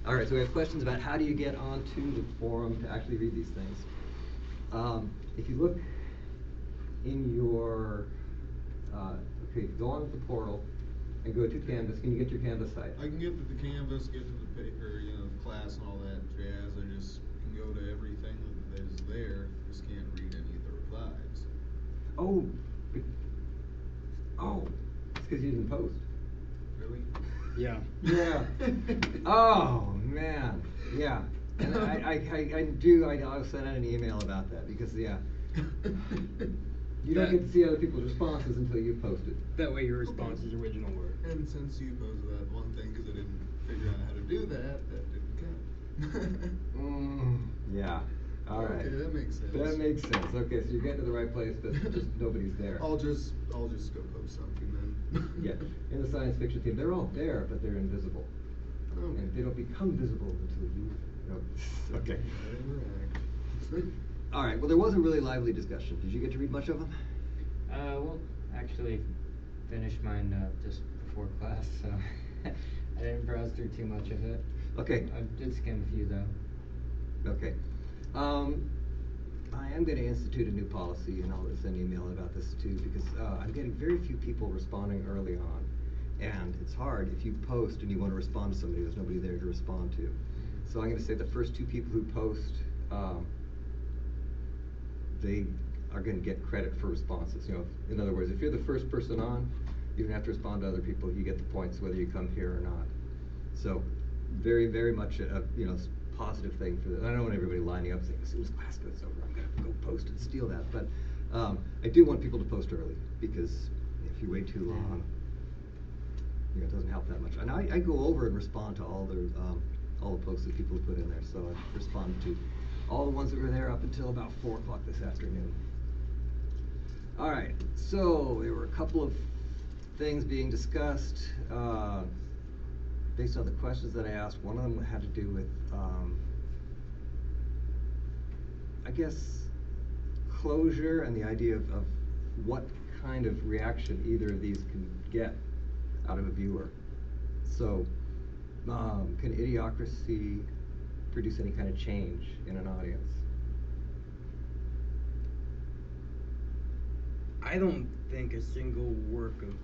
All right, so we have questions about how do you get onto the forum to actually read these things. If you look in your, okay, go on to the portal and go to Canvas. Can you get your Canvas site? I can get to the Canvas, get to the paper, the class and all that jazz. I just can go to everything that is there. Just can't read any of the replies. Oh, it's because you didn't post. Really? Yeah. Yeah. Oh man. Yeah. And I'll send out an email about that because you don't get to see other people's responses until you post it. That way your response is original work. And since you posted that one thing because I didn't figure out how to do that didn't count. Yeah. All right. Okay, that makes sense. That makes sense. Okay, so you're getting to the right place, but just nobody's there. I'll just go post something then. Yeah. In the science fiction team, they're all there, but they're invisible. Okay. And they don't become visible until you. Okay. All right. Well, there was a really lively discussion. Did you get to read much of them? Well, actually, finished mine just before class, so I didn't browse through too much of it. Okay. I did skim a few though. Okay. I am going to institute a new policy, and I'll send an email about this too, because I'm getting very few people responding early on. And it's hard if you post and you want to respond to somebody, there's nobody there to respond to. So I'm going to say the first 2 people who post, they are going to get credit for responses. In other words, if you're the first person on, you don't have to respond to other people. You get the points whether you come here or not. So very, very much a positive thing for that. I don't want everybody lining up saying, as soon as class goes over, I'm going to go post and steal that. But I do want people to post early, because if you wait too long, it doesn't help that much. And I go over and respond to all the posts that people put in there. So I responded to all the ones that were there up until about 4 o'clock this afternoon. All right, so there were a couple of things being discussed based on the questions that I asked. One of them had to do with, I guess, closure and the idea of what kind of reaction either of these can get out of a viewer. So, can Idiocracy produce any kind of change in an audience? I don't think a single work of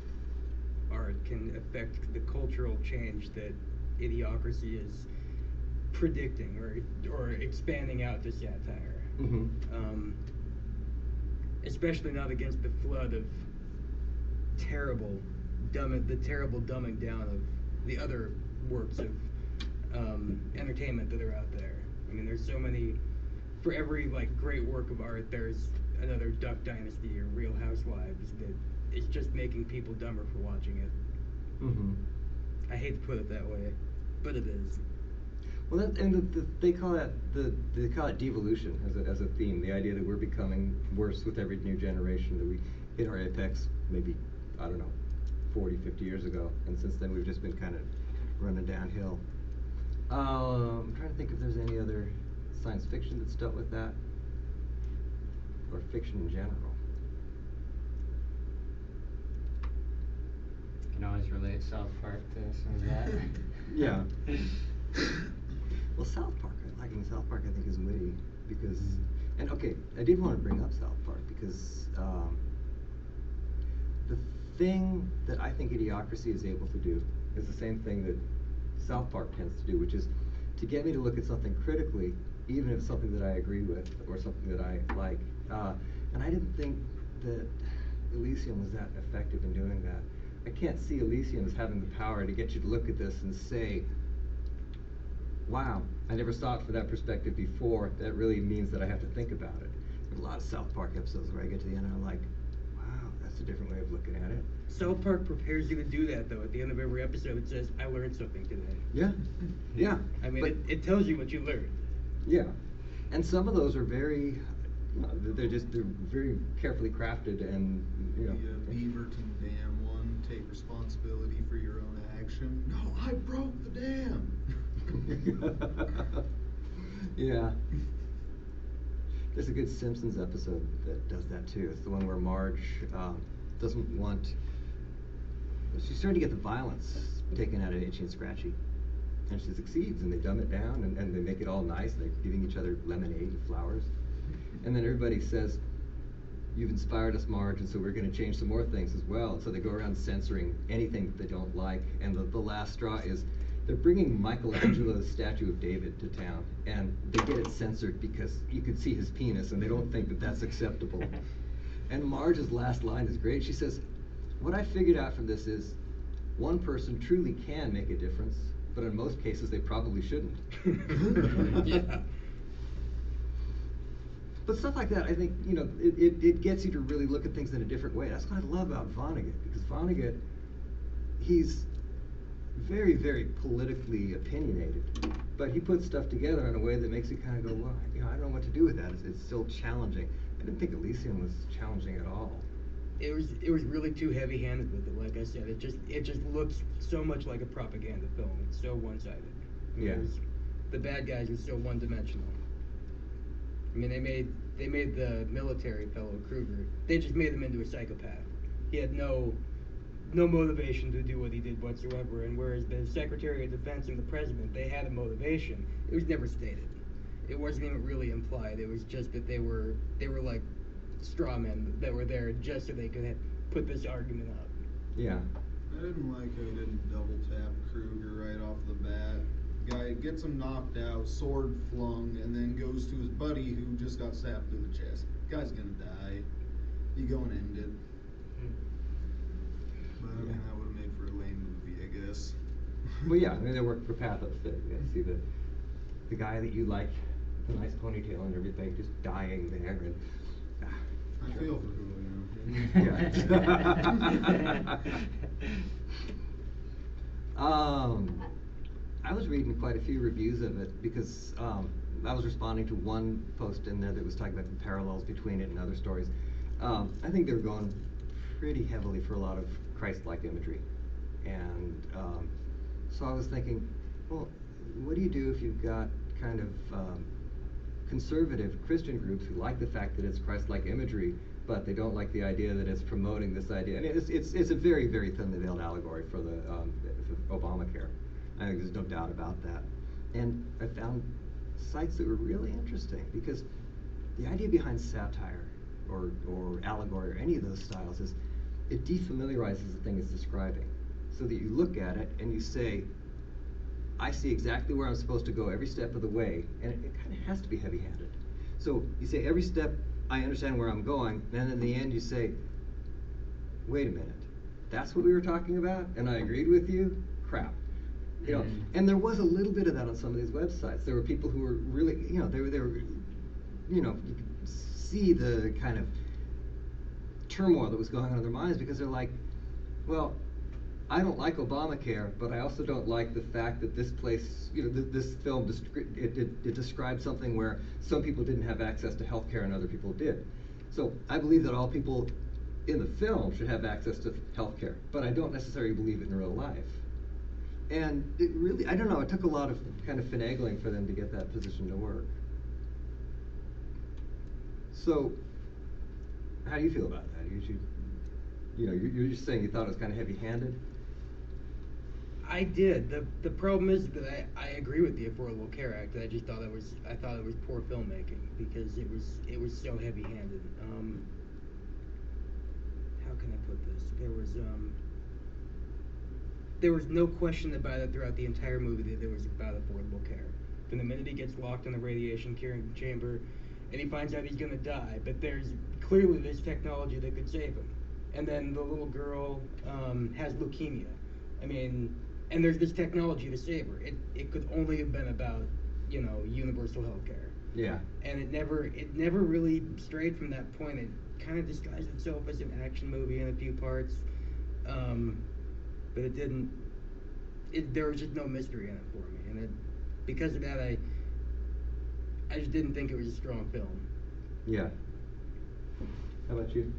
art can affect the cultural change that Idiocracy is predicting or expanding out to satire. Mm-hmm. Especially not against the flood of terrible dumbing down of the other works of entertainment that are out there. I mean, there's so many. For every great work of art, there's another Duck Dynasty or Real Housewives that is just making people dumber for watching it. Mm-hmm. I hate to put it that way, but it is. Well, they call it devolution as a theme. The idea that we're becoming worse with every new generation, that we hit our apex maybe, I don't know, 40, 50 years ago, and since then we've just been kind of running downhill. I'm trying to think if there's any other science fiction that's dealt with that, or fiction in general. You can always relate South Park to some of that. Yeah. Well, South Park, I think is witty because, and okay, I did want to bring up South Park because the thing that I think Idiocracy is able to do is the same thing that South Park tends to do, which is to get me to look at something critically, even if it's something that I agree with or something that I like. And I didn't think that Elysium was that effective in doing that. I can't see Elysium as having the power to get you to look at this and say, wow, I never saw it from that perspective before. That really means that I have to think about it. There's a lot of South Park episodes where I get to the end and I'm like, wow, that's a different way of looking at it. South Park prepares you to do that, though. At the end of every episode, it says, I learned something today. Yeah, yeah. I mean, it tells you what you learned. Yeah, and some of those are very, they're very carefully crafted and, The Beaverton Dam one, take responsibility for your own action. No, I broke the dam. Yeah. There's a good Simpsons episode that does that too. It's the one where Marge doesn't want. She's starting to get the violence taken out of Itchy and Scratchy, And she succeeds, and they dumb it down, and they make it all nice. They're giving each other lemonade and flowers. And then everybody says, "You've inspired us, Marge, and so we're going to change some more things as well." And so they go around censoring anything that they don't like. And the last straw is they're bringing Michelangelo's statue of David to town, and they get it censored because you could see his penis, and they don't think that that's acceptable. And Marge's last line is great. She says, "What I figured out from this is one person truly can make a difference, but in most cases they probably shouldn't." Yeah. But stuff like that, I think, you know, it gets you to really look at things in a different way. That's what I love about Vonnegut, because Vonnegut, he's very, very politically opinionated, but he puts stuff together in a way that makes you kind of go, well, you know, I don't know what to do with that. It's still challenging. I didn't think Elysium was challenging at all. It was really too heavy-handed with it. Like I said, it just looks so much like a propaganda film. It's so one-sided. I mean, Yeah. The bad guys are so one-dimensional. I mean, they made the military fellow Kruger. They just made him into a psychopath. He had no motivation to do what he did whatsoever. And whereas the Secretary of Defense and the President, they had a motivation. It was never stated. It wasn't even really implied. It was just that they were like straw men that were there just so they could put this argument up. Yeah. I didn't like how he didn't double tap Kruger right off the bat. Guy gets him knocked out, sword flung, and then goes to his buddy who just got stabbed through the chest. Guy's gonna die. You go and end it. But I mean, that would have made for a lame movie, I guess. Well, yeah, I mean, they work for pathos. You see the guy that you like, the nice ponytail and everything, just dying there. And, I feel for Julio. I was reading quite a few reviews of it because I was responding to one post in there that was talking about the parallels between it and other stories. I think they were going pretty heavily for a lot of Christ-like imagery. And so I was thinking, well, what do you do if you've got kind of conservative Christian groups who like the fact that it's Christ-like imagery, but they don't like the idea that it's promoting this idea? I mean, it's a very, very thinly veiled allegory for the for Obamacare. I think there's no doubt about that. And I found sites that were really interesting because the idea behind satire or allegory or any of those styles is it defamiliarizes the thing it's describing, so that you look at it and you say, I see exactly where I'm supposed to go every step of the way, and it kind of has to be heavy-handed. So you say every step, I understand where I'm going, and in the end you say, wait a minute, that's what we were talking about, and I agreed with you? Crap. You know, and there was a little bit of that on some of these websites. There were people who were really, you know, they were, you know, you could see the kind of turmoil that was going on in their minds because they're like, well, I don't like Obamacare, but I also don't like the fact that this place, you know, this film, it described something where some people didn't have access to health care and other people did. So I believe that all people in the film should have access to health care, but I don't necessarily believe it in real life. And it really, I don't know, it took a lot of kind of finagling for them to get that position to work. So, how do you feel about that? You know, you're just saying you thought it was kind of heavy-handed? I did. The problem is that I agree with the Affordable Care Act. I just thought it was poor filmmaking because it was so heavy-handed. How can I put this? There was no question about it throughout the entire movie that there was about affordable care. From the minute he gets locked in the radiation curing chamber, and he finds out he's gonna die, but there's clearly this technology that could save him. And then the little girl has leukemia. I mean, and there's this technology to save her. It could only have been about, you know, universal health care. Yeah. And it never really strayed from that point. It kind of disguised itself as an action movie in a few parts, but it didn't. There was just no mystery in it for me, and because of that, I just didn't think it was a strong film. Yeah. How about you?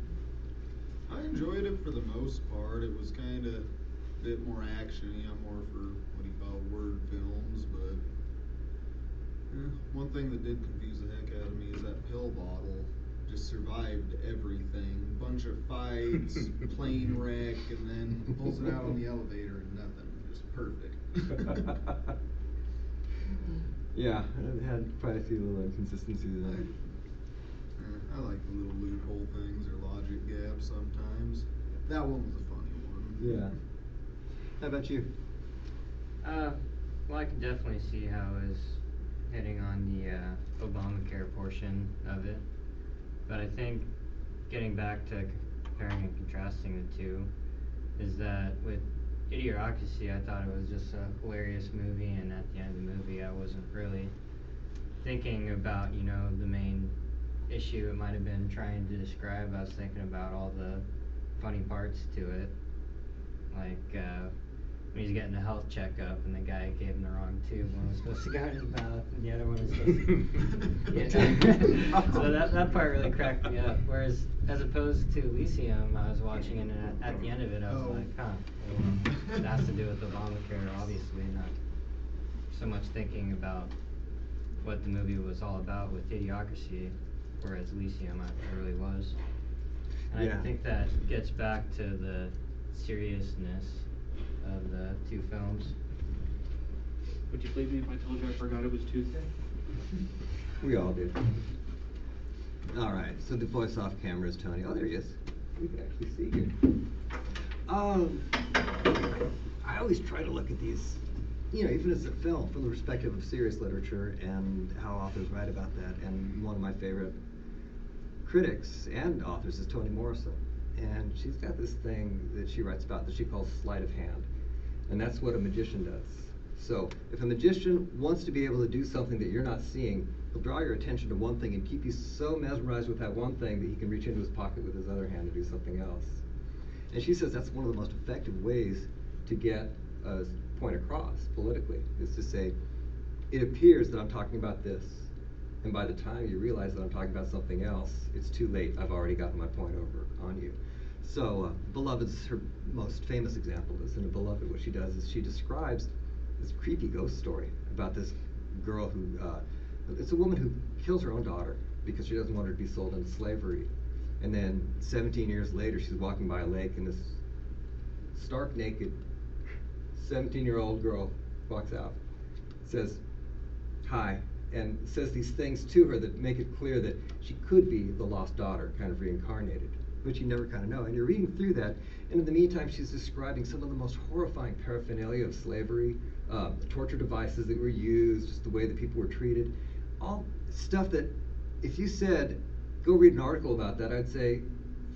I enjoyed it for the most part. It was kind of a bit more action-y. I'm more for what you call word films, but one thing that did confuse the heck out of me is that pill bottle just survived everything. Bunch of fights, plane wreck, and then pulls it out on the elevator and nothing. Just perfect. Yeah, it had quite a few little inconsistencies in it. I like the little loophole things or logic gaps sometimes. That one was a funny one. Yeah. How about you? Well, I can definitely see how it was hitting on the Obamacare portion of it. But I think getting back to comparing and contrasting the two is that with Idiocracy, I thought it was just a hilarious movie, and at the end of the movie, I wasn't really thinking about, the main issue it might have been trying to describe. I was thinking about all the funny parts to it. Like, when he's getting a health checkup and the guy gave him the wrong tube. One was supposed to go in his mouth and the other one was supposed to... Yeah. So that part really cracked me up. Whereas, as opposed to Elysium, I was watching it and at the end of it I was like, huh, well, it has to do with Obamacare, obviously, not so much thinking about what the movie was all about with Idiocracy, whereas Elysium I really was. And Yeah. I think that gets back to the seriousness of the two films. Would you believe me if I told you I forgot it was Tuesday? We all did. All right, so the voice off camera is Tony. Oh, there he is. We can actually see you. I always try to look at these, even as a film, from the perspective of serious literature and how authors write about that. And one of my favorite critics and authors is Toni Morrison. And she's got this thing that she writes about that she calls sleight of hand. And that's what a magician does. So if a magician wants to be able to do something that you're not seeing, he'll draw your attention to one thing and keep you so mesmerized with that one thing that he can reach into his pocket with his other hand and do something else. And she says that's one of the most effective ways to get a point across politically, is to say, it appears that I'm talking about this, and by the time you realize that I'm talking about something else, it's too late. I've already gotten my point over on you. So Beloved's her most famous example is, in Beloved, what she does is she describes this creepy ghost story about this girl who, it's a woman who kills her own daughter because she doesn't want her to be sold into slavery. And then 17 years later, she's walking by a lake, and this stark naked 17-year-old girl walks out, says hi, and says these things to her that make it clear that she could be the lost daughter, kind of reincarnated, but you never kind of know. And you're reading through that, and in the meantime, she's describing some of the most horrifying paraphernalia of slavery, torture devices that were used, just the way that people were treated, all stuff that if you said, go read an article about that, I'd say,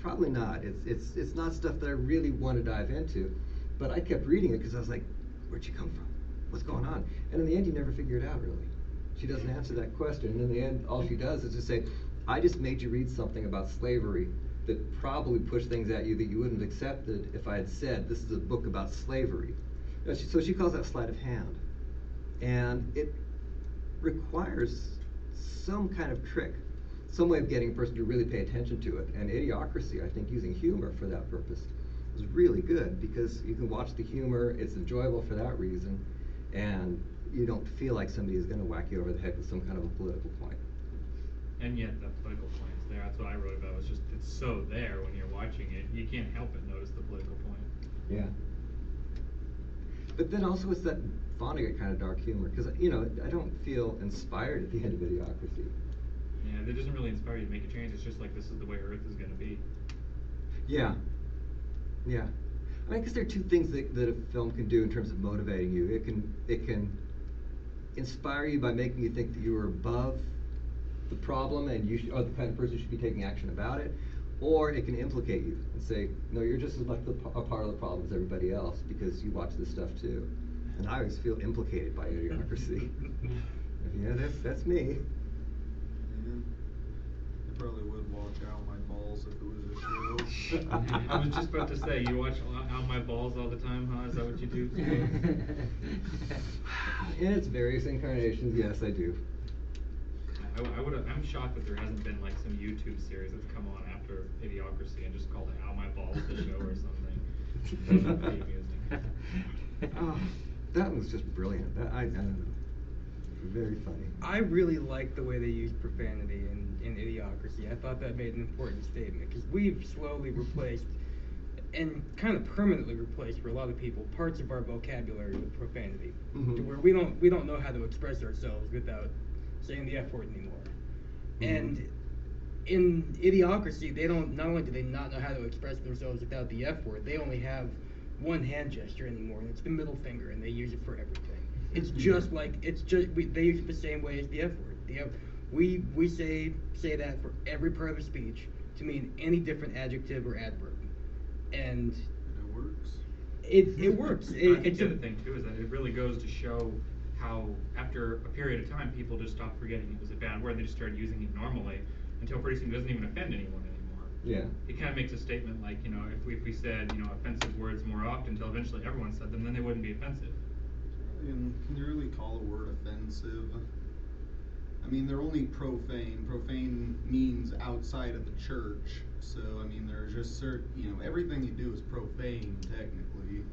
probably not. It's not stuff that I really want to dive into. But I kept reading it because I was like, where'd you come from? What's going on? And in the end, you never figure it out, really. She doesn't answer that question. And in the end, all she does is just say, I just made you read something about slavery that probably pushed things at you that you wouldn't have accepted if I had said, this is a book about slavery. So she calls that sleight of hand. And it requires some kind of trick, some way of getting a person to really pay attention to it. And Idiocracy, I think, using humor for that purpose is really good, because you can watch the humor, it's enjoyable for that reason, and you don't feel like somebody is going to whack you over the head with some kind of a political point. And yet the political point is there. That's what I wrote about. It's just, it's so there when you're watching it. You can't help but notice the political point. Yeah. But then also it's that Vonnegut kind of dark humor, because I don't feel inspired at the end of Idiocracy. Yeah, that doesn't really inspire you to make a change. It's just like, this is the way Earth is going to be. Yeah. Yeah. I mean, because there are two things that a film can do in terms of motivating you. It can inspire you by making you think that you are above the problem and you are the kind of person who should be taking action about it, or it can implicate you and say, no, you're just as much a part of the problem as everybody else because you watch this stuff too. And I always feel implicated by Idiocracy. Yeah, that's me. Yeah. I probably would watch Out My Balls if it was a show. I was just about to say, you watch Out My Balls all the time, huh? Is that what you do? In its various incarnations, yes, I do. I'm shocked that there hasn't been like some YouTube series that's come on after Idiocracy and just called it Out My Balls, the show or something. That would be amusing. Oh, that was just brilliant. I don't know. Very funny. I really like the way they used profanity in Idiocracy. I thought that made an important statement, because we've slowly replaced and kind of permanently replaced for a lot of people parts of our vocabulary with profanity, Mhm. to where we don't know how to express ourselves without saying the F word anymore. And in Idiocracy, they don't. Not only do they not know how to express themselves without the F word, they only have one hand gesture anymore, and it's the middle finger, and they use it for everything. It's just like they use it the same way as the F word. We say that for every part of a speech to mean any different adjective or adverb, and It works. it works. I think It's the a- other thing too is that it really goes to show how after a period of time people just stopped forgetting it was a bad word. They just started using it normally until pretty soon it doesn't even offend anyone anymore. Yeah. It kind of makes a statement like, you know, if we said, you know, offensive words more often until eventually everyone said them, then they wouldn't be offensive. And can you really call a word offensive? I mean, they're only profane. Profane means outside of the church. So, I mean, there's just certain, you know, everything you do is profane, technically.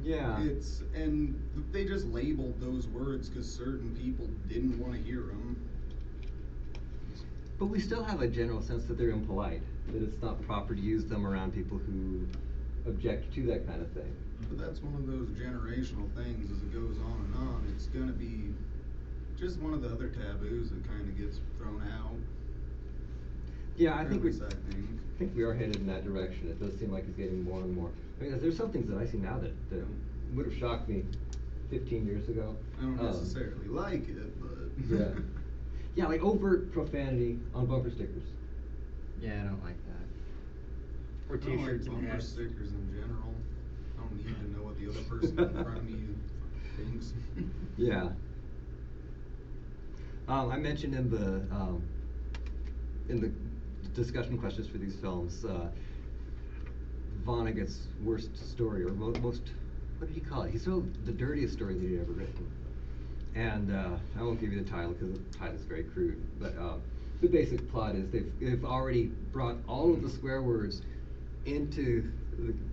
Yeah. And they just labeled those words because certain people didn't want to hear them. But we still have a general sense that they're impolite, that it's not proper to use them around people who object to that kind of thing. But that's one of those generational things as it goes on and on. It's going to be just one of the other taboos that kind of gets thrown out. Yeah, I think Fairly sad thing. I think we are headed in that direction. It does seem like it's getting more and more. I mean, there's some things that I see now that would have shocked me 15 years ago. I don't necessarily like it, but Yeah. Yeah, like overt profanity on bumper stickers. Yeah, I don't like that. or I don't like T-shirts and bumper hats. stickers in general. I don't need to know what the other person in front of me thinks. Yeah. I mentioned in the discussion questions for these films, Vonnegut's worst story, or most, what did he call it? He wrote the dirtiest story that he'd ever written. And I won't give you the title because the title's very crude, but the basic plot is they've already brought all of the swear words into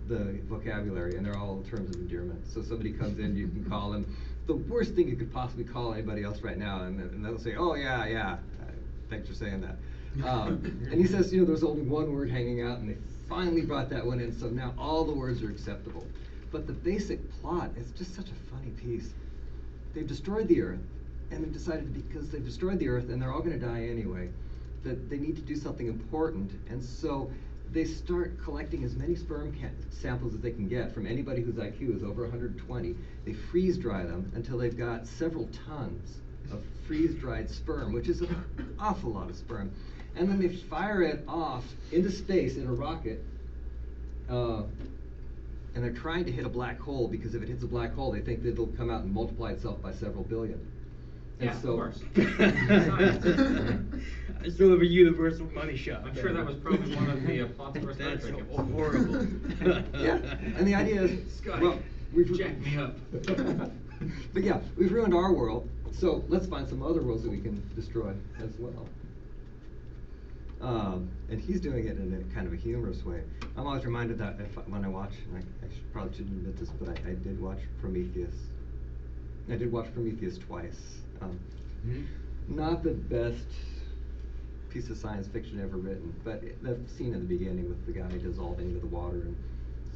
the vocabulary, and they're all terms of endearment. So somebody comes in, you can call them the worst thing you could possibly call anybody else right now, and they'll say, "Oh yeah, thanks for saying that." And he says, you know, there's only one word hanging out, and they finally brought that one in, so now all the words are acceptable. But the basic plot is just such a funny piece. They've destroyed the Earth, and they've decided because they've destroyed the Earth and they're all going to die anyway, that they need to do something important, and so they start collecting as many sperm samples as they can get from anybody whose IQ is over 120. They freeze dry them until they've got several tons of freeze-dried sperm, which is an awful lot of sperm. And then they fire it off into space in a rocket, and they're trying to hit a black hole, because if it hits a black hole, they think that it'll come out and multiply itself by several billion. And Yeah, of so, course. It's sort of a universal money shot. I'm sure that was probably one of the plots for a Star That's Trek episode. horrible. yeah, and the idea is, Scotty, well, we've jack me up. But yeah, we've ruined our world, so let's find some other worlds that we can destroy as well. And he's doing it in a kind of a humorous way. I'm always reminded that when I watch, and I probably shouldn't admit this, but I did watch Prometheus. I did watch Prometheus twice. Not the best piece of science fiction ever written, but that scene in the beginning with the guy dissolving into the water and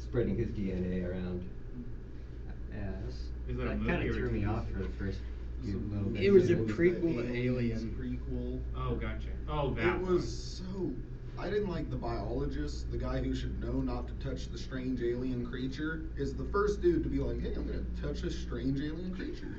spreading his DNA around. Yeah, Is that a that movie kind or of threw a me TV off for the series? first few little bits. It was a the prequel to Aliens Alien. Prequel. Oh, gotcha. Oh, that It was so. I didn't like the biologist, the guy who should know not to touch the strange alien creature, is the first dude to be like, hey, I'm gonna touch a strange alien creature.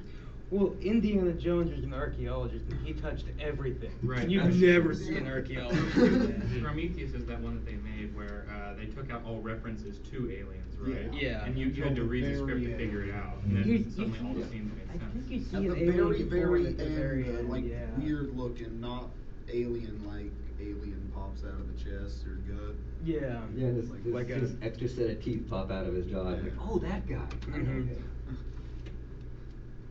Well, Indiana Jones was an archaeologist, and he touched everything. Right. You That's never true. see an archaeologist do that. Prometheus is that one that they made where they took out all references to aliens, right? Yeah. And you had to read the script to figure it out, and then You- suddenly you- all the scenes made I sense. think you see At an the alien very, before and very at the end, very the, end, like yeah. weird looking, not alien like alien pops out of the chest or gut. Yeah. Yeah, and Like his a- extra set of teeth pop out of his jaw. Like, oh, that guy. Mhm. Okay.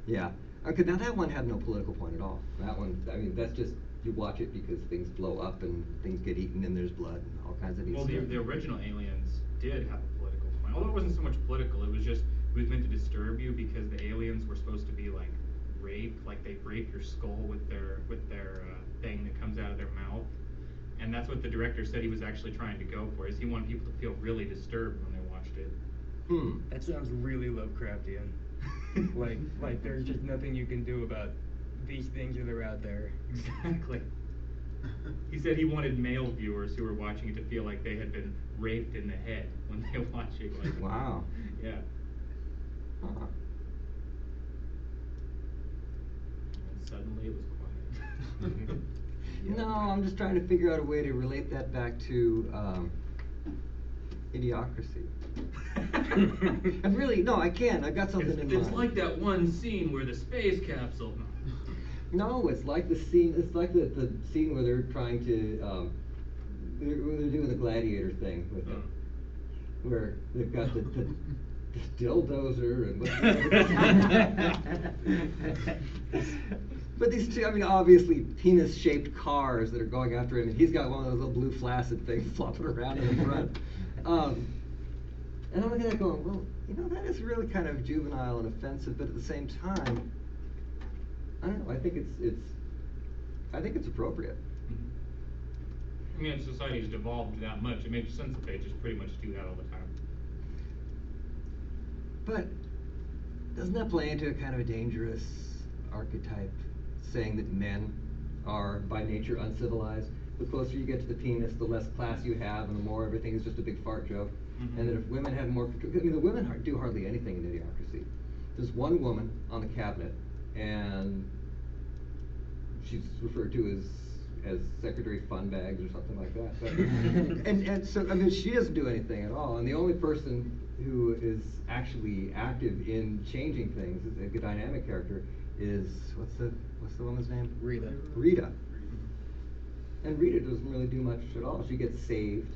Yeah. Okay, now that one had no political point at all. That one, I mean, that's just, you watch it because things blow up and things get eaten and there's blood and all kinds of neat Well, stuff. the original Aliens did have a political point, although it wasn't so much political. It was just it was meant to disturb you because the aliens were supposed to be like rape, like they break your skull with their thing that comes out of their mouth, And that's what the director said he was actually trying to go for, is he wanted people to feel really disturbed when they watched it. That sounds really Lovecraftian. like there's just nothing you can do about these things that are out there. Exactly. He said he wanted male viewers who were watching it to feel like they had been raped in the head when they watch it. Like, Wow. Yeah. Huh. And suddenly it was quiet. No, I'm just trying to figure out a way to relate that back to Idiocracy. I really, no, I can. I've got something in mind. It's like that one scene where the space capsule. No, it's like the scene. It's like the scene where they're trying to, they're doing the gladiator thing with it, where they've got the dildozer and but these two, I mean, obviously penis-shaped cars that are going after him, and he's got one of those little blue flaccid things flopping around in the front. And I'm looking at it going, well, you know, that is really kind of juvenile and offensive, but at the same time, I don't know. I think it's appropriate. I mean, society's devolved that much. It makes sense that they just pretty much do that all the time. But doesn't that play into a kind of a dangerous archetype, saying that men are by nature uncivilized? The closer you get to the penis, the less class you have, and the more everything is just a big fart joke. Mhm. And that if women had more control, I mean, the women do hardly anything in Idiocracy. There's one woman on the cabinet, and she's referred to as Secretary Funbags or something like that. But, and so, I mean, she doesn't do anything at all. And the only person who is actually active in changing things, is a dynamic character, is what's the woman's name? Rita. Rita. And Rita doesn't really do much at all. She gets saved.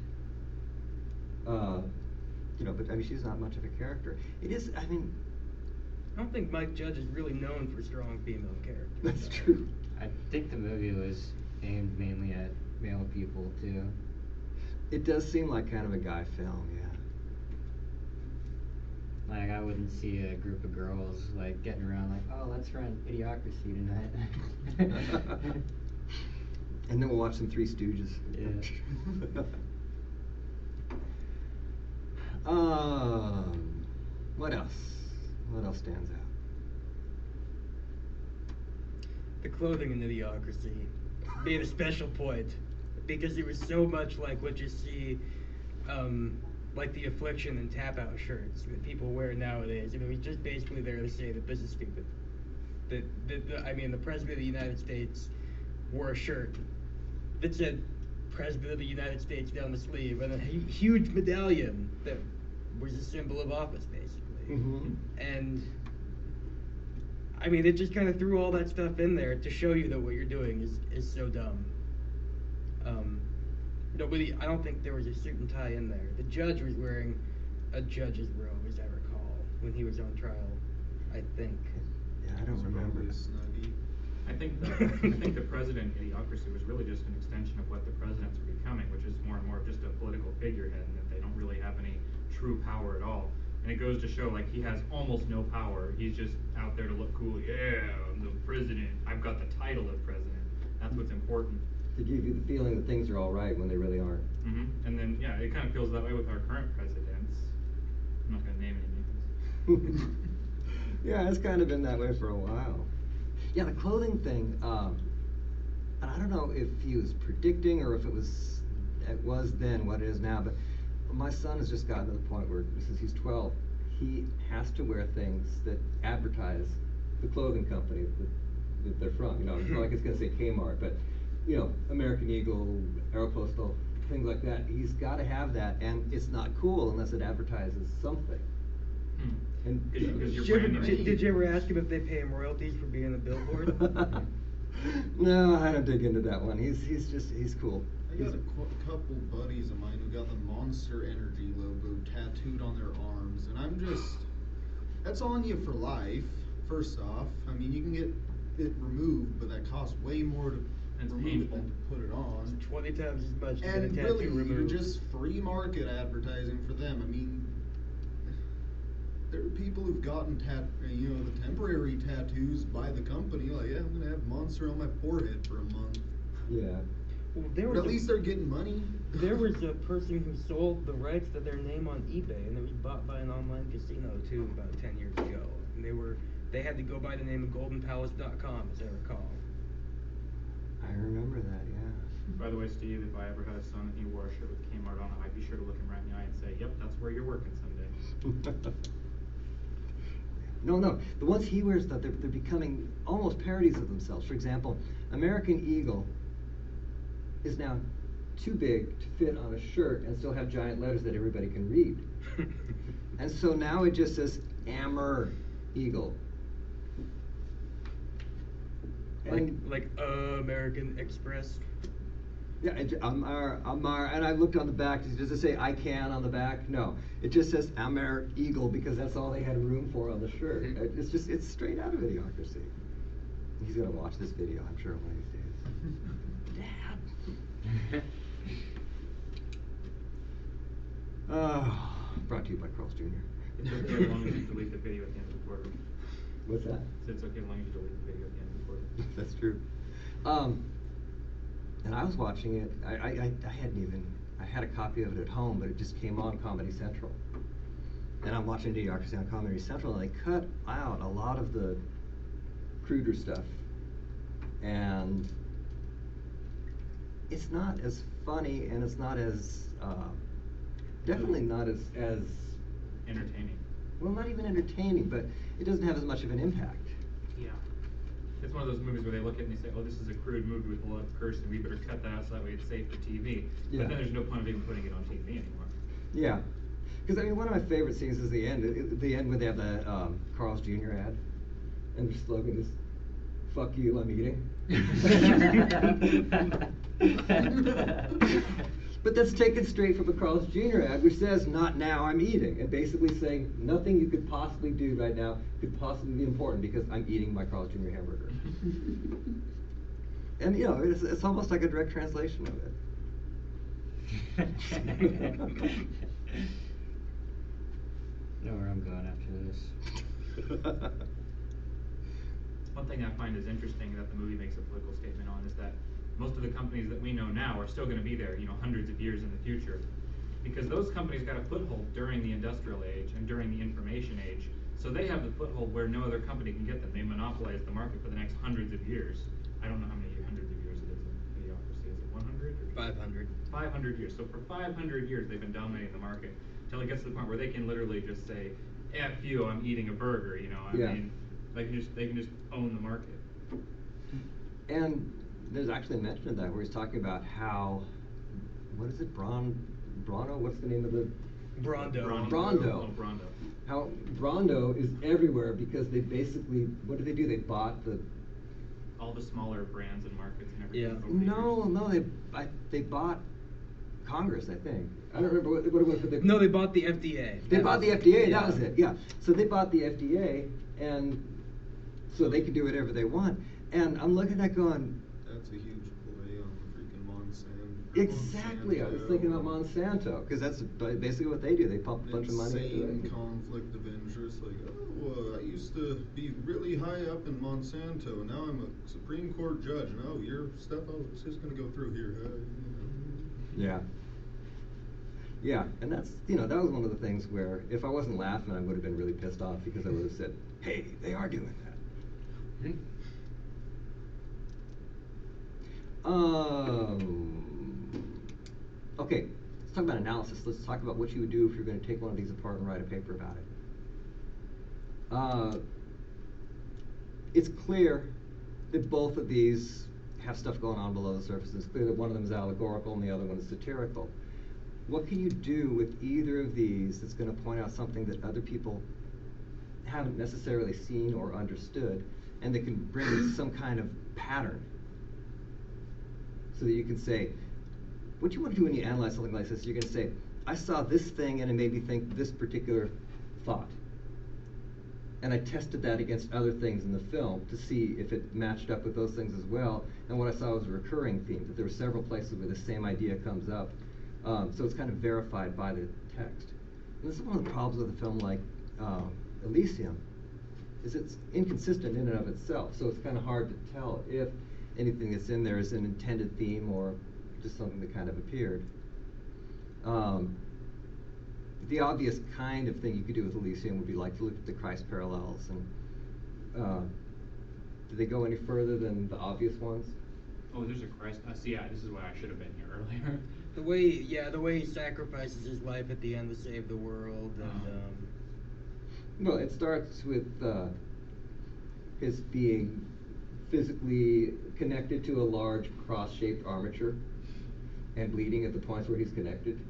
You know, but I mean, she's not much of a character. It is, I mean, I don't think Mike Judge is really known for strong female characters. that's true. I think the movie was aimed mainly at male people too. It does seem like kind of a guy film, yeah. Like I wouldn't see a group of girls like getting around like, oh, let's run Idiocracy tonight. And then we'll watch some Three Stooges. Yeah. What else? What else stands out? The clothing in Idiocracy made a special point because it was so much like what you see, like the Affliction and Tap Out shirts that people wear nowadays. And it was just basically there to say that this is stupid. I mean, the President of the United States wore a shirt that said President of the United States down the sleeve, and a huge medallion that was a symbol of office, basically. Mm-hmm. And I mean, it just kind of threw all that stuff in there to show you that what you're doing is so dumb. Nobody, I don't think there was a suit and tie in there. The judge was wearing a judge's robe, as I recall, when he was on trial, I think. Yeah, I don't remember. Snuggie. I think the president Idiocracy was really just an extension of what the presidents are becoming, which is more and more just a political figurehead, and that they don't really have any true power at all. And it goes to show, like, he has almost no power. He's just out there to look cool. Yeah, I'm the president. I've got the title of president. That's what's important. To give you the feeling that things are all right when they really aren't. And then, yeah, it kind of feels that way with our current presidents. I'm not going to name any names. Yeah, it's kind of been that way for a while. Yeah, the clothing thing, and I don't know if he was predicting or if it was then what it is now, but my son has just gotten to the point where, since he's 12, he has to wear things that advertise the clothing company that they're from. You know, it's not like it's going to say Kmart, but, you know, American Eagle, Aeropostale, things like that. He's got to have that, and it's not cool unless it advertises something. And Because you're Did you, ever, branding. did you ever ask him if they pay him royalties for being on the billboard? No, I don't dig into that one. He's cool. I got a couple buddies of mine who got the Monster Energy logo tattooed on their arms, and I'm just, that's on you for life, first off. I mean, you can get it removed, but that costs way more to It's remove painful. it than to put it on. 20 times as much to get a And tattoo really, you're removed. just free market advertising for them. I mean, there are people who've gotten the temporary tattoos by the company. Like, yeah, I'm gonna have Monster on my forehead for a month. Yeah. Well, there But was at least they're getting money. There was a person who sold the rights to their name on eBay, and it was bought by an online casino too about 10 years ago. And they had to go by the name of GoldenPalace.com, as I recall. I remember that, yeah. By the way, Steve, if I ever had a son and he wore a shirt with Kmart on it, I'd be sure to look him right in the eye and say, "Yep, that's where you're working someday." No, the ones he wears, though, they're becoming almost parodies of themselves. For example, American Eagle is now too big to fit on a shirt and still have giant letters that everybody can read. And so now it just says Amber Eagle. Like American Express. Yeah, Amar, and I looked on the back. Does it say "I can" on the back? No, it just says Amar Eagle because that's all they had room for on the shirt. It's straight out of Idiocracy. He's gonna watch this video, I'm sure, one of these days. Dad. Brought to you by Carl's Jr. It's okay as long as you delete the video at the end of the quarter. What's that? It's okay as long as you delete the video at the end of the quarter. That's true. And I was watching it. I had a copy of it at home, but it just came on Comedy Central. And I'm watching Idiocracy on Comedy Central, and they cut out a lot of the cruder stuff. And it's not as funny, and it's not as, definitely not as Entertaining. well, not even entertaining, but it doesn't have as much of an impact. Yeah. It's one of those movies where they look at it and they say, "Oh, this is a crude movie with a lot of cursing. We better cut that out so that way it's safe for TV." Yeah. But then there's no point of even putting it on TV anymore. Yeah, because I mean, one of my favorite scenes is the end. The end when they have the Carl's Jr. ad, and the slogan is "Fuck you, I'm eating." But that's taken straight from a Carl's Jr. ad, which says "Not now, I'm eating," and basically saying nothing you could possibly do right now could possibly be important because I'm eating my Carl's Jr. hamburger. And you know, it's almost like a direct translation of it. Know where I'm going after this. One thing I find is interesting that the movie makes a political statement on is that most of the companies that we know now are still going to be there, hundreds of years in the future. Because those companies got a foothold during the industrial age and during the information age. So they have the foothold where no other company can get them. They monopolize the market for the next hundreds of years. I don't know how many hundreds of years it is in Idiocracy. Is it 100? Or 500. 500 years. So for 500 years they've been dominating the market until it gets to the point where they can literally just say, "F you, I'm eating a burger." I Yeah. mean, they can just own the market. And there's actually a mention of that where he's talking about how, what is it, Brawndo? What's the name of the? Brawndo. Brawndo. Oh, Brawndo. How Brawndo is everywhere because they basically, what did they do? They bought the. All the smaller brands and markets and everything. Yeah. over the years. No, they bought Congress, I think. I don't remember what it was, but they. No, they bought the FDA. They bought the FDA. Yeah. That was it. Yeah. So they bought the FDA, and so they can do whatever they want. And I'm looking at that going. That's a huge play on freaking Monsanto. Exactly. I was thinking about Monsanto because that's basically what they do. They pump a bunch of money into Insane it. conflict of interest. Like, I used to be really high up in Monsanto. Now I'm a Supreme Court judge. No, your stuff is just going to go through here. Yeah. Yeah, and that's that was one of the things where if I wasn't laughing, I would have been really pissed off because I would have said, "Hey, they are doing that." Okay, let's talk about analysis. Let's talk about what you would do if you're going to take one of these apart and write a paper about it. It's clear that both of these have stuff going on below the surface. It's clear that one of them is allegorical and the other one is satirical. What can you do with either of these that's going to point out something that other people haven't necessarily seen or understood, and that can bring some kind of pattern? So that you can say, what you want to do when you analyze something like this, you're going to say, I saw this thing and it made me think this particular thought. And I tested that against other things in the film to see if it matched up with those things as well. And what I saw was a recurring theme, that there were several places where the same idea comes up. So it's kind of verified by the text. And this is one of the problems with a film like Elysium, is it's inconsistent in and of itself. So it's kind of hard to tell if anything that's in there is an intended theme or just something that kind of appeared. The obvious kind of thing you could do with Elysium would be like to look at the Christ parallels, and do they go any further than the obvious ones? Oh, there's a Christ. See, yeah, this is why I should have been here earlier. The way he sacrifices his life at the end to save the world, and Well, it starts with his being physically connected to a large cross-shaped armature and bleeding at the points where he's connected.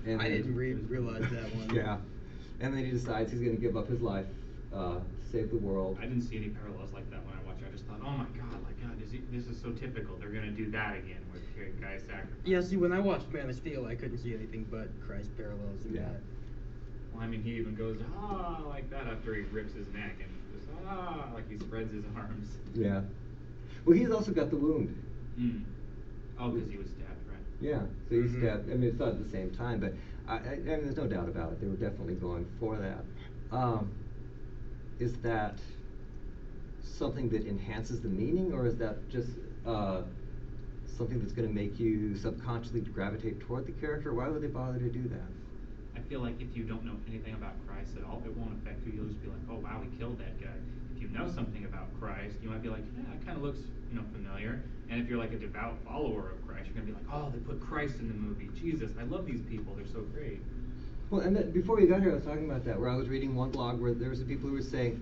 And I then- didn't realize that one. Yeah, and then he decides he's going to give up his life to save the world. I didn't see any parallels like that when I watched it. I just thought, oh my God, this is so typical. They're gonna do that again with your guy's sacrifice. Yeah, see, when I watched Man of Steel, I couldn't see anything but Christ parallels in Yeah. that. Well, I mean, he even goes like that after he rips his neck and just like he spreads his arms. Yeah. Well, he's also got the wound. Mm. Oh, because he was stabbed, right? Yeah, so he's Mhm. stabbed. I mean, it's not at the same time, but I mean, there's no doubt about it. They were definitely going for that. Is that something that enhances the meaning, or is that just something that's going to make you subconsciously gravitate toward the character? Why would they bother to do that? I feel like if you don't know anything about Christ at all, it won't affect you. You'll just be like, oh wow, he killed that guy. If you know something about Christ, you might be like, yeah, it kind of looks, familiar. And if you're like a devout follower of Christ, you're gonna be like, oh, they put Christ in the movie. Jesus, I love these people. They're so great. Well, and then before we got here, I was talking about that, where I was reading one blog where there was some people who were saying,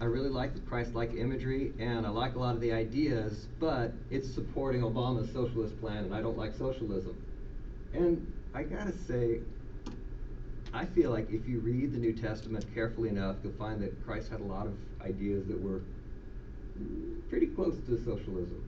I really like the Christ-like imagery, and I like a lot of the ideas, but it's supporting Obama's socialist plan, and I don't like socialism. And I gotta say, I feel like if you read the New Testament carefully enough, you'll find that Christ had a lot of ideas that were pretty close to socialism.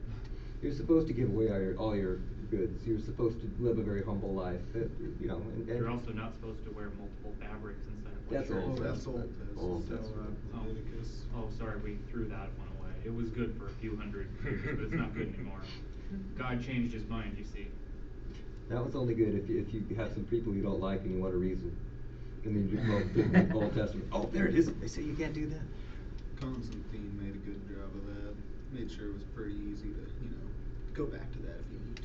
You're supposed to give away all your goods. You're supposed to live a very humble life. And You're also not supposed to wear multiple fabrics inside of one That's shirt. Old That's Old Testament. Testament. Old So, Testament. Leviticus. Oh, sorry, we threw that one away. It was good for a few hundred years, but it's not good anymore. God changed his mind, you see. That was only good if you have some people you don't like and you want a reason. And then you go to the Old Testament. Oh, there it is. They say you can't do that. Constantine made a good job of that. Made sure it was pretty easy to, go back to that if you need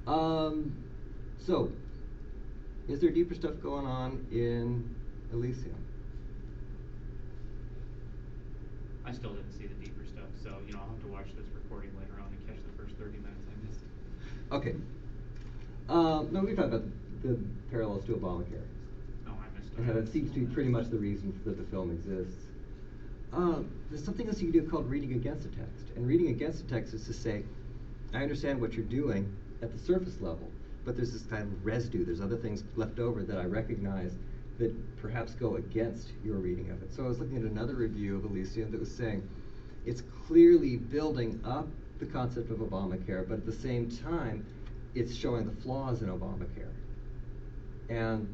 to. So, is there deeper stuff going on in Elysium? I still didn't see the deeper stuff, so I'll have to watch this recording later on and catch the first 30 minutes I missed. Okay. No, we talked about the parallels to Obamacare. Oh, I missed it. And how that seems to be pretty much the reason that the film exists. There's something else you can do called reading against a text. And reading against a text is to say, I understand what you're doing at the surface level, but there's this kind of residue. There's other things left over that I recognize that perhaps go against your reading of it. So I was looking at another review of Elysium that was saying it's clearly building up the concept of Obamacare, but at the same time, it's showing the flaws in Obamacare. And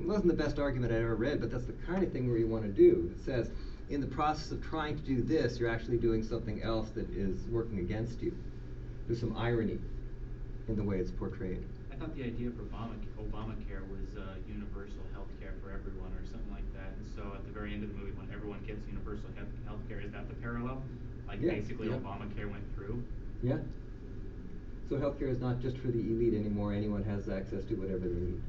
wasn't the best argument I ever read, but that's the kind of thing where you want to do. It says, in the process of trying to do this, you're actually doing something else that is working against you. There's some irony in the way it's portrayed. I thought the idea for Obamacare was universal health care for everyone or something like that. And so at the very end of the movie, when everyone gets universal health care, is that the parallel? Like Yeah, basically yeah. Obamacare went through? Yeah. So healthcare is not just for the elite anymore. Anyone has access to whatever they need.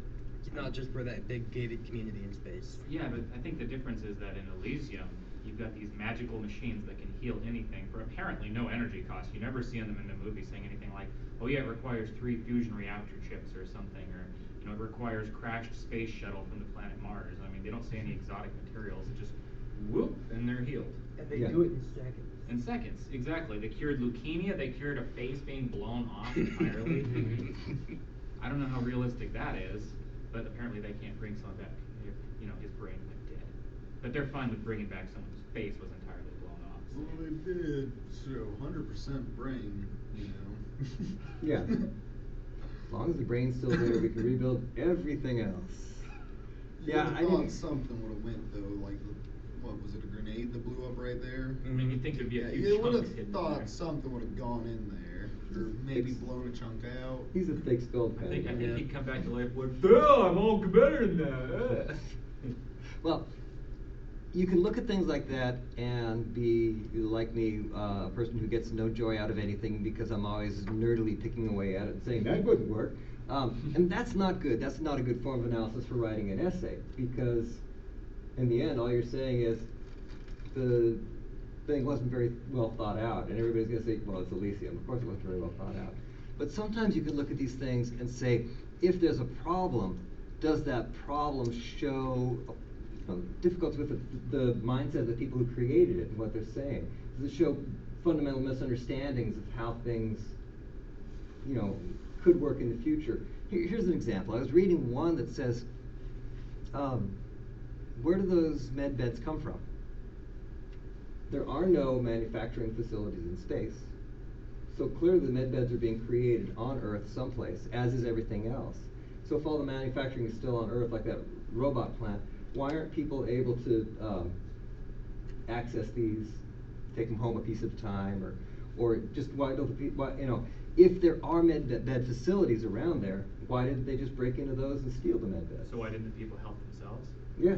It's not just for that big gated community in space. Yeah, but I think the difference is that in Elysium, you've got these magical machines that can heal anything for apparently no energy cost. You never see them in the movie saying anything like, oh yeah, it requires 3 fusion reactor chips or something, or it requires crashed space shuttle from the planet Mars. I mean, they don't say any exotic materials. It just whoop, and they're healed. And they Yeah. do it in seconds. In seconds, exactly. They cured leukemia. They cured a face being blown off entirely. I don't know how realistic that is, but apparently they can't bring someone back if his brain went dead. But they're fine with bringing back someone whose face was entirely blown off. So. Well, they did show 100% brain, Yeah. As long as the brain's still there, we can rebuild everything else. Yeah, I thought didn't. something would have went though, like what was it, a grenade that blew up right there? I mean, you'd think there'd be a few you would chunks have hidden in thought there. something would have gone in there, or maybe It's- blown a chunk out. He's a thick-skulled I think panic. he'd come back to life like, Phil, I'm all better than that. Well, you can look at things like that and be, like me, a person who gets no joy out of anything because I'm always nerdily picking away at it and saying, that wouldn't work. And that's not good. That's not a good form of analysis for writing an essay, because in the end, all you're saying is the thing wasn't very well thought out, and everybody's going to say, well, it's Elysium. Of course it wasn't very well thought out. But sometimes you can look at these things and say, if there's a problem, does that problem show difficulties with the mindset of the people who created it and what they're saying? Does it show fundamental misunderstandings of how things, could work in the future? Here's an example. I was reading one that says, where do those med beds come from? There are no manufacturing facilities in space. So clearly the med beds are being created on Earth someplace, as is everything else. So if all the manufacturing is still on Earth, like that robot plant, why aren't people able to access these, take them home a piece at a time, or just why don't the people, if there are med bed facilities around there, why didn't they just break into those and steal the med beds? So why didn't the people help themselves? Yeah.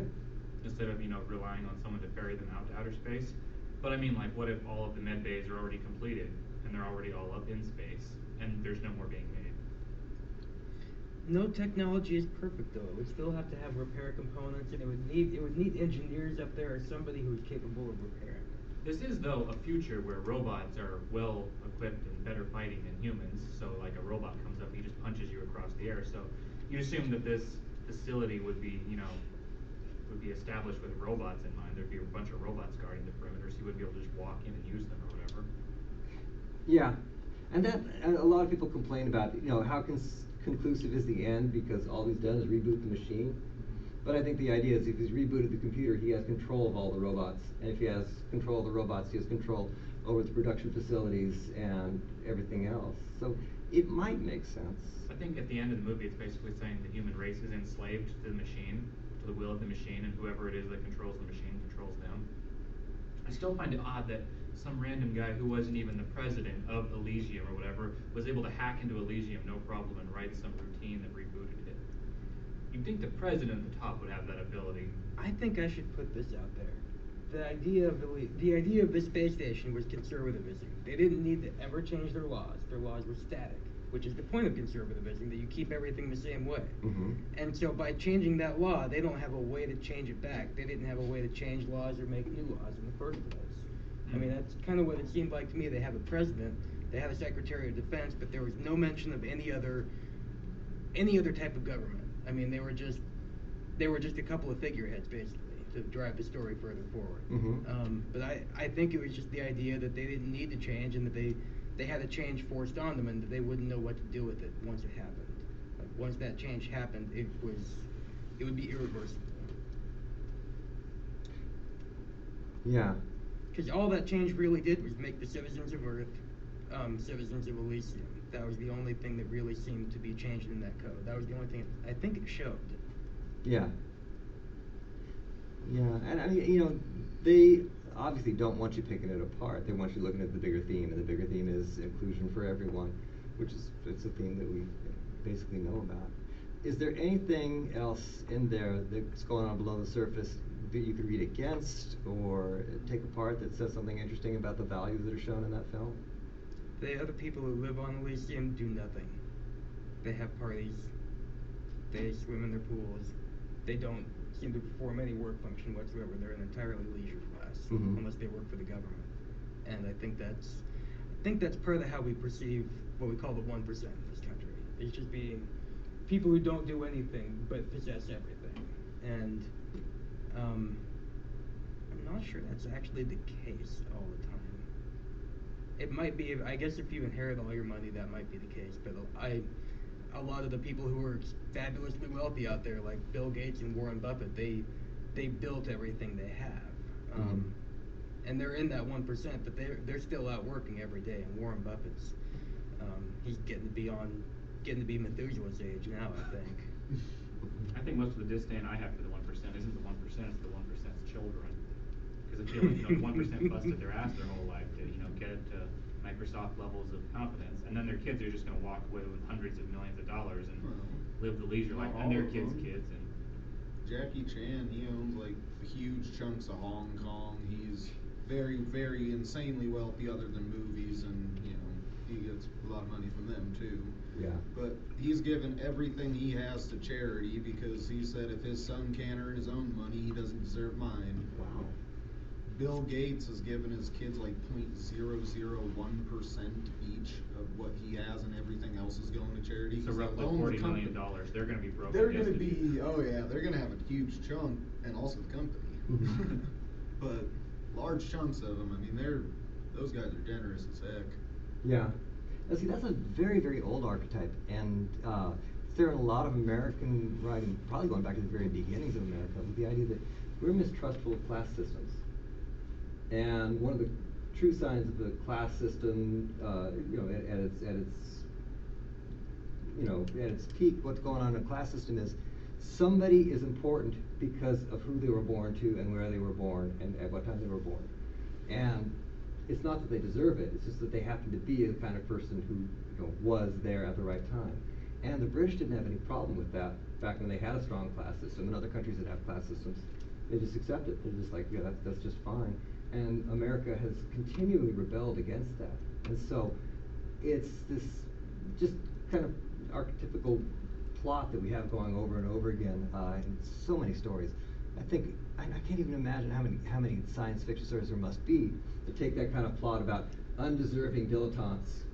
Instead of, relying on someone to ferry them out to outer space? But I mean, like, what if all of the med bays are already completed, and they're already all up in space, and there's no more being made? No technology is perfect, though. It would still have to have repair components, and it would need engineers up there or somebody who's capable of repairing. This is, though, a future where robots are well equipped and better fighting than humans. So, like, a robot comes up, he just punches you across the air. So, you assume that this facility would be, would be established with robots in mind. There'd be a bunch of robots guarding the perimeter, so you wouldn't be able to just walk in and use them or whatever. Yeah, and a lot of people complain about, how conclusive is the end, because all he's done is reboot the machine. But I think the idea is if he's rebooted the computer, he has control of all the robots. And if he has control of the robots, he has control over the production facilities and everything else. So it might make sense. I think at the end of the movie, it's basically saying the human race is enslaved to the machine, to the will of the machine, and whoever it is that controls the machine controls them. I still find it odd that some random guy who wasn't even the president of Elysium or whatever was able to hack into Elysium no problem and write some routine that rebooted it. You'd think the president at the top would have that ability. I think I should put this out there. The idea of the space station was conservatism. They didn't need to ever change their laws. Their laws were static, which is the point of conservatism, that you keep everything the same way. Mm-hmm. And so by changing that law, they don't have a way to change it back. They didn't have a way to change laws or make new laws in the first place. I mean, that's kind of what it seemed like to me. They have a president, they have a Secretary of Defense, but there was no mention of any other type of government. I mean, they were just a couple of figureheads, basically, to drive the story further forward. Mm-hmm. But I think it was just the idea that they didn't need to change, and that they had a change forced on them, and that they wouldn't know what to do with it once it happened. Like, once that change happened, it would be irreversible. Yeah. Because all that change really did was make the citizens of Earth citizens of Elysium. That was the only thing that really seemed to be changed in that code. That was the only thing I think it showed. Yeah. Yeah, and I mean, they obviously don't want you picking it apart. They want you looking at the bigger theme, and the bigger theme is inclusion for everyone, it's a theme that we basically know about. Is there anything else in there that's going on below the surface that you could read against or take apart that says something interesting about the values that are shown in that film? The other people who live on Elysium do nothing. They have parties. They swim in their pools. They don't seem to perform any work function whatsoever. They're an entirely leisure class, Mm-hmm. unless they work for the government. And I think that's part of how we perceive what we call the 1% in this country. It's just being people who don't do anything but possess everything. And I'm not sure that's actually the case all the time. It might be, I guess if you inherit all your money, that might be the case, but a lot of the people who are fabulously wealthy out there, like Bill Gates and Warren Buffett, they built everything they have. Mm-hmm. And they're in that 1%, but they're still out working every day, and Warren Buffett's, he's getting to be Methuselah's age now, I think. I think most of the disdain I have for the 1% isn't the 1%, it's the 1%'s children. Because I feel like, the 1% busted their ass their whole life to, get to Microsoft levels of competence, and then their kids are just going to walk away with hundreds of millions of dollars and live the leisure life, and their kids' kids. And Jackie Chan, he owns like huge chunks of Hong Kong. He's very, very insanely wealthy other than movies, and he gets a lot of money from them too. Yeah. But he's given everything he has to charity because he said if his son can't earn his own money, he doesn't deserve mine. Wow. Bill Gates has given his kids like 0.001% each of what he has, and everything else is going to charity. So 'cause they roughly own the $40 million. company. They're going to be broke. They're going to be, oh yeah, they're going to have a huge chunk, and also the company. Mhm. But large chunks of them, I mean, those guys are generous as heck. Yeah. Now see, that's a very, very old archetype, and it's there in a lot of American writing, probably going back to the very beginnings of America, with the idea that we're mistrustful of class systems. And one of the true signs of the class system, at its peak, what's going on in a class system is somebody is important because of who they were born to and where they were born and at what time they were born. And it's not that they deserve it, it's just that they happen to be the kind of person who was there at the right time. And the British didn't have any problem with that back when they had a strong class system. In other countries that have class systems, they just accept it. They're just like, yeah, that's just fine. And America has continually rebelled against that. And so it's this just kind of archetypical plot that we have going over and over again in so many stories. I think I can't even imagine how many science fiction stories there must be to take that kind of plot about undeserving dilettantes,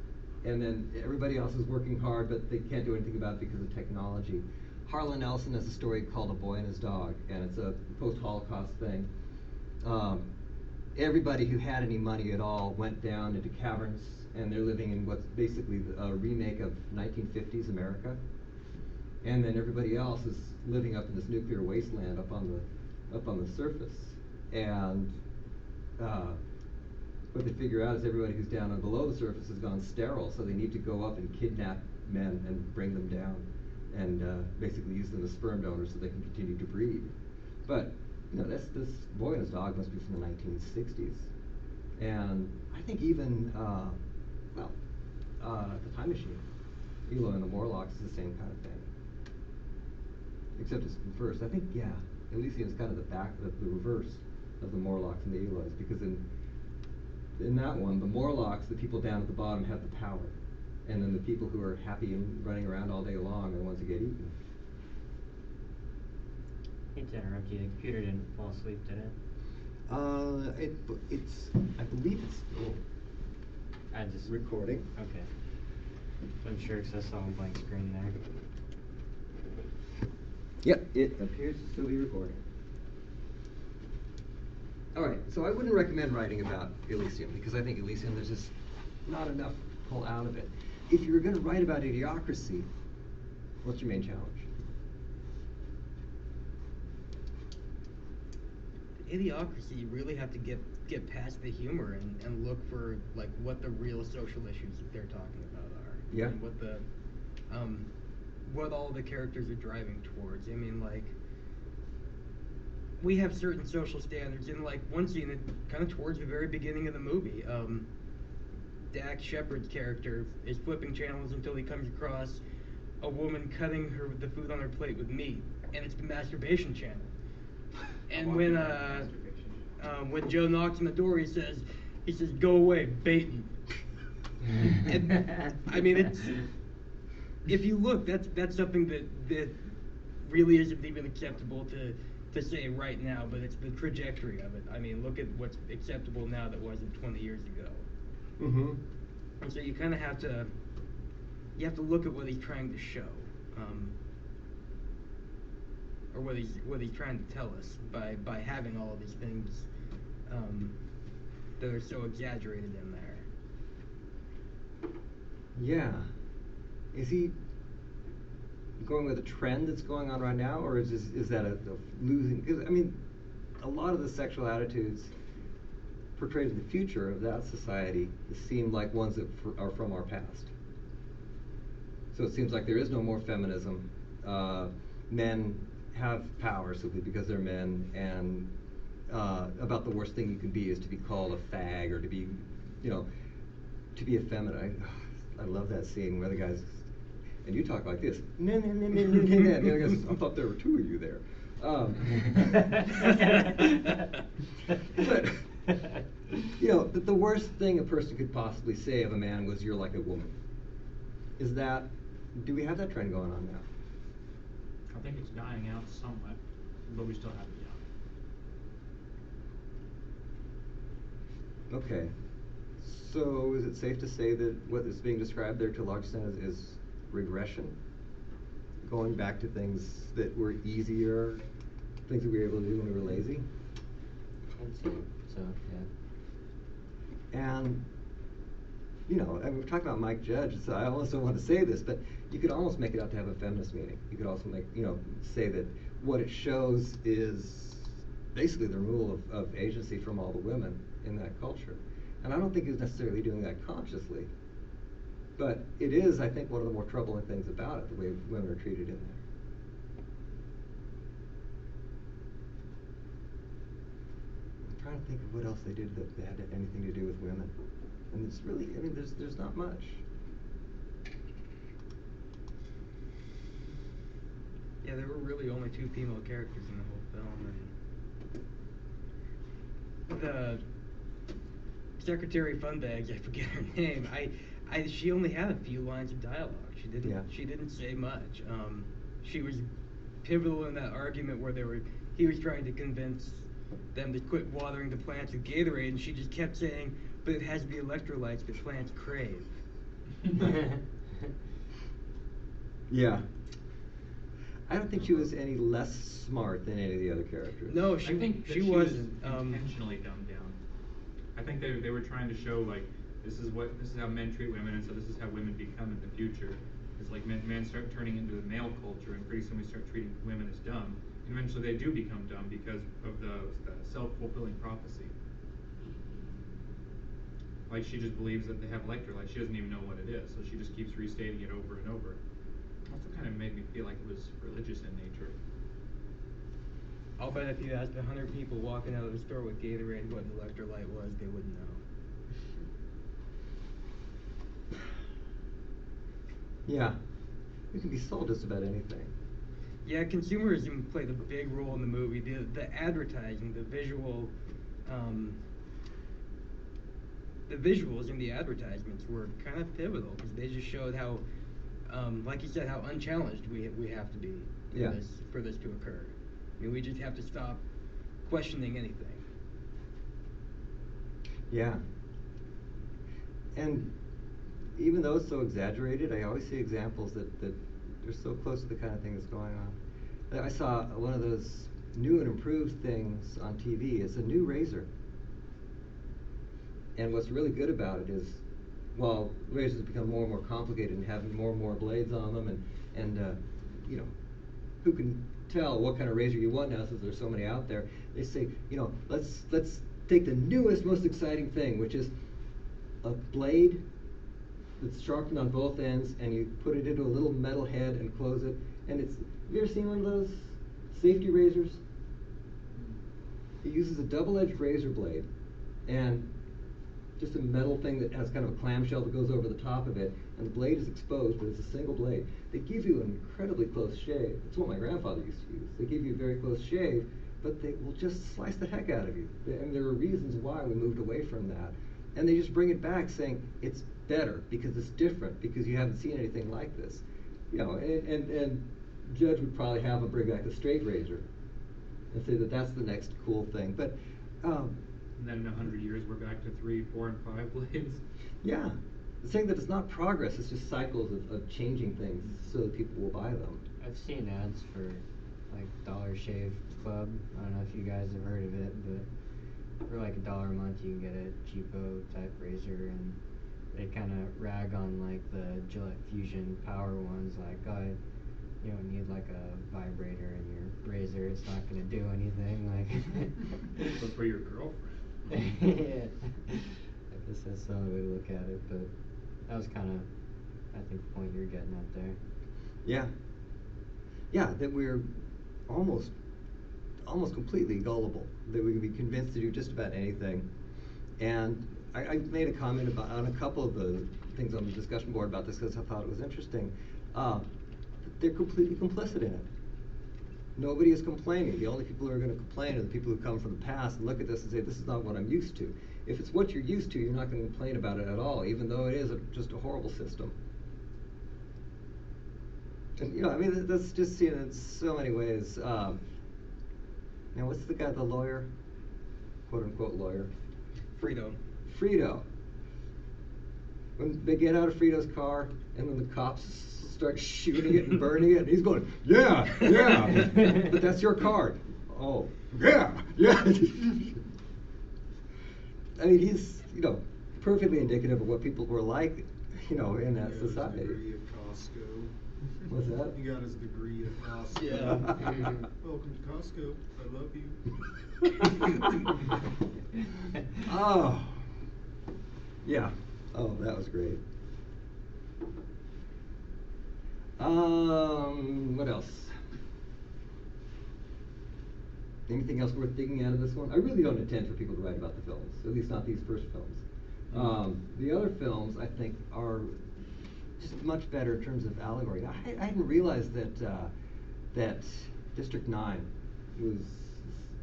and then everybody else is working hard, but they can't do anything about it because of technology. Harlan Ellison has a story called A Boy and His Dog, and it's a post-Holocaust thing. Everybody who had any money at all went down into caverns, and they're living in what's basically a remake of 1950s America. And then everybody else is living up in this nuclear wasteland up on the surface. And what they figure out is everybody who's down and below the surface has gone sterile, so they need to go up and kidnap men and bring them down, and basically use them as sperm donors so they can continue to breed. But this Boy and His Dog must be from the 1960s, and I think even The Time Machine, Elo and the Morlocks is the same kind of thing, except it's reversed. I think Elysium's kind of the reverse of the Morlocks and the Eloys, because in that one, the Morlocks, the people down at the bottom, have the power, and then the people who are happy and running around all day long are the ones who get eaten. I hate to interrupt you. The computer didn't fall asleep, did it? I believe it's still I just recording. Okay. I'm sure because I saw a blank screen there. Yep, it appears to still be recording. All right, so I wouldn't recommend writing about Elysium, because I think Elysium, there's just not enough to pull out of it. If you were going to write about Idiocracy, what's your main challenge? Idiocracy, you really have to get past the humor and look for like what the real social issues that they're talking about are. Yeah. And what all the characters are driving towards. I mean, like, we have certain social standards in like one scene that kind of towards the very beginning of the movie. Dax Shepard's character is flipping channels until he comes across a woman cutting the food on her plate with meat, and it's the masturbation channel. And when Joe knocks on the door, he says, "Go away, baitin'." And, I mean, if you look, that's something that really isn't even acceptable to say right now, but it's the trajectory of it. I mean, look at what's acceptable now that wasn't 20 years ago. Mm-hmm. And so you kind of have to look at what he's trying to show. Or what he's trying to tell us by having all of these things that are so exaggerated in there. Yeah. Is he going with a trend that's going on right now, or is that a losing? Because I mean, a lot of the sexual attitudes portrayed in the future of that society seem like ones that are from our past. So it seems like there is no more feminism. Men have power simply because they're men, and about the worst thing you can be is to be called a fag or to be effeminate. I love that scene where the guys, and you talk like this, the other guy says, I thought there were two of you there. But, you know, the worst thing a person could possibly say of a man was, "You're like a woman." Do we have that trend going on now? I think it's dying out somewhat, but we still have it young. Okay. So is it safe to say that what is being described there to a large extent is regression? Going back to things that were easier, things that we were able to do when we were lazy? I'd say so, yeah. And, you know, and we've talked about Mike Judge, so I almost don't want to say this, but you could almost make it out to have a feminist meaning. You could also say that what it shows is basically the removal of agency from all the women in that culture. And I don't think he's necessarily doing that consciously. But it is, I think, one of the more troubling things about it, the way women are treated in there. I'm trying to think of what else they did that had anything to do with women. And it's really, I mean, there's not much. Yeah, there were really only 2 female characters in the whole film, and the Secretary Funbags, I forget her name. She only had a few lines of dialogue. She didn't say much. She was pivotal in that argument where he was trying to convince them to quit watering the plants with Gatorade, and she just kept saying, "But it has the electrolytes that plants crave." Yeah. I don't think she was any less smart than any of the other characters. No, I think that she was wasn't. intentionally dumbed down. I think they were trying to show, like, this is how men treat women, and so this is how women become in the future. It's like men start turning into the male culture, and pretty soon we start treating women as dumb. And eventually they do become dumb because of the self-fulfilling prophecy. Like, she just believes that they have electrolytes. She doesn't even know what it is, so she just keeps restating it over and over. It also kind of made me feel like it was religious in nature. I'll bet if you asked 100 people walking out of the store with Gatorade what an electrolyte was, they wouldn't know. Yeah. You can be sold just about anything. Yeah, consumerism played a big role in the movie. The advertising, the visuals in the advertisements were kind of pivotal because they just showed how, like you said, how unchallenged we have to be for this to occur. I mean, we just have to stop questioning anything. Yeah. And even though it's so exaggerated, I always see examples that they're so close to the kind of thing that's going on. I saw one of those new and improved things on TV. It's a new razor. And what's really good about it is, while razors become more and more complicated and having more and more blades on them, and you know, who can tell what kind of razor you want now since there's so many out there? They say, you know, let's take the newest, most exciting thing, which is a blade that's sharpened on both ends, and you put it into a little metal head and close it. And have you ever seen one of those safety razors? It uses a double-edged razor blade and just a metal thing that has kind of a clamshell that goes over the top of it, and the blade is exposed, but it's a single blade. They give you an incredibly close shave. It's what my grandfather used to use. They give you a very close shave, but they will just slice the heck out of you. And there are reasons why we moved away from that. And they just bring it back saying it's better because it's different, because you haven't seen anything like this. You know, and Judge would probably have them bring back a straight razor and say that that's the next cool thing. But and then in 100 years, we're back to 3, 4, and 5 blades. Yeah, saying that it's not progress; it's just cycles of changing things so that people will buy them. I've seen ads for like Dollar Shave Club. I don't know if you guys have heard of it, but for like $1 a month, you can get a cheapo type razor, and they kind of rag on like the Gillette Fusion Power ones, like, oh, you don't need like a vibrator in your razor; it's not going to do anything. Like, But for your girlfriend. Yeah, I guess that's the only way to look at it, but that was kind of, I think, the point you're getting at there. Yeah, that we're almost completely gullible, that we can be convinced to do just about anything. And I made a comment on a couple of the things on the discussion board about this because I thought it was interesting. They're completely complicit in it. nobody is complaining. The only people who are going to complain are the people who come from the past and look at this and say, this is not what I'm used to. If it's what you're used to, you're not going to complain about it at all, even though it is just a horrible system. And, you know, I mean, that's just seen in so many ways. Now, what's the guy, the lawyer? Quote unquote lawyer. Frito. Frito. When they get out of Frito's car and then the cops start shooting it and burning it, and he's going, yeah, yeah, but that's your card. Oh, yeah, yeah. I mean, he's, you know, perfectly indicative of what people were like, you know, in that He got society. his degree at Costco. What's that? He got his degree at Costco. Yeah. Welcome to Costco. I love you. Oh, yeah. Oh, that was great. What else? Anything else worth digging out of this one? I really don't intend for people to write about the films, at least not these first films. The other films, I think, are just much better in terms of allegory. I hadn't realized that District 9 was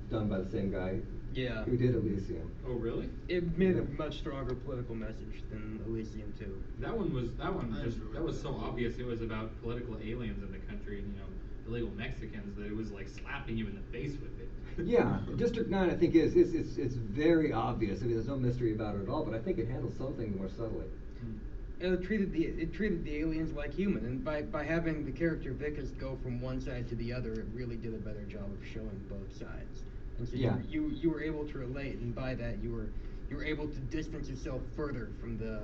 done by the same guy Yeah. who did Elysium. Oh, really? It made a much stronger political message than Elysium 2. That one I just, enjoyed that was that so one. obvious it was about political aliens in the country and, you know, illegal Mexicans, that it was like slapping you in the face with it. Yeah, District 9 I think it's very obvious. I mean, there's no mystery about it at all, but I think it handles something more subtly. And it treated the aliens like human, and by having the character Vicus go from one side to the other, it really did a better job of showing both sides. And so Yeah. you were able to relate, and by that you were able to distance yourself further from the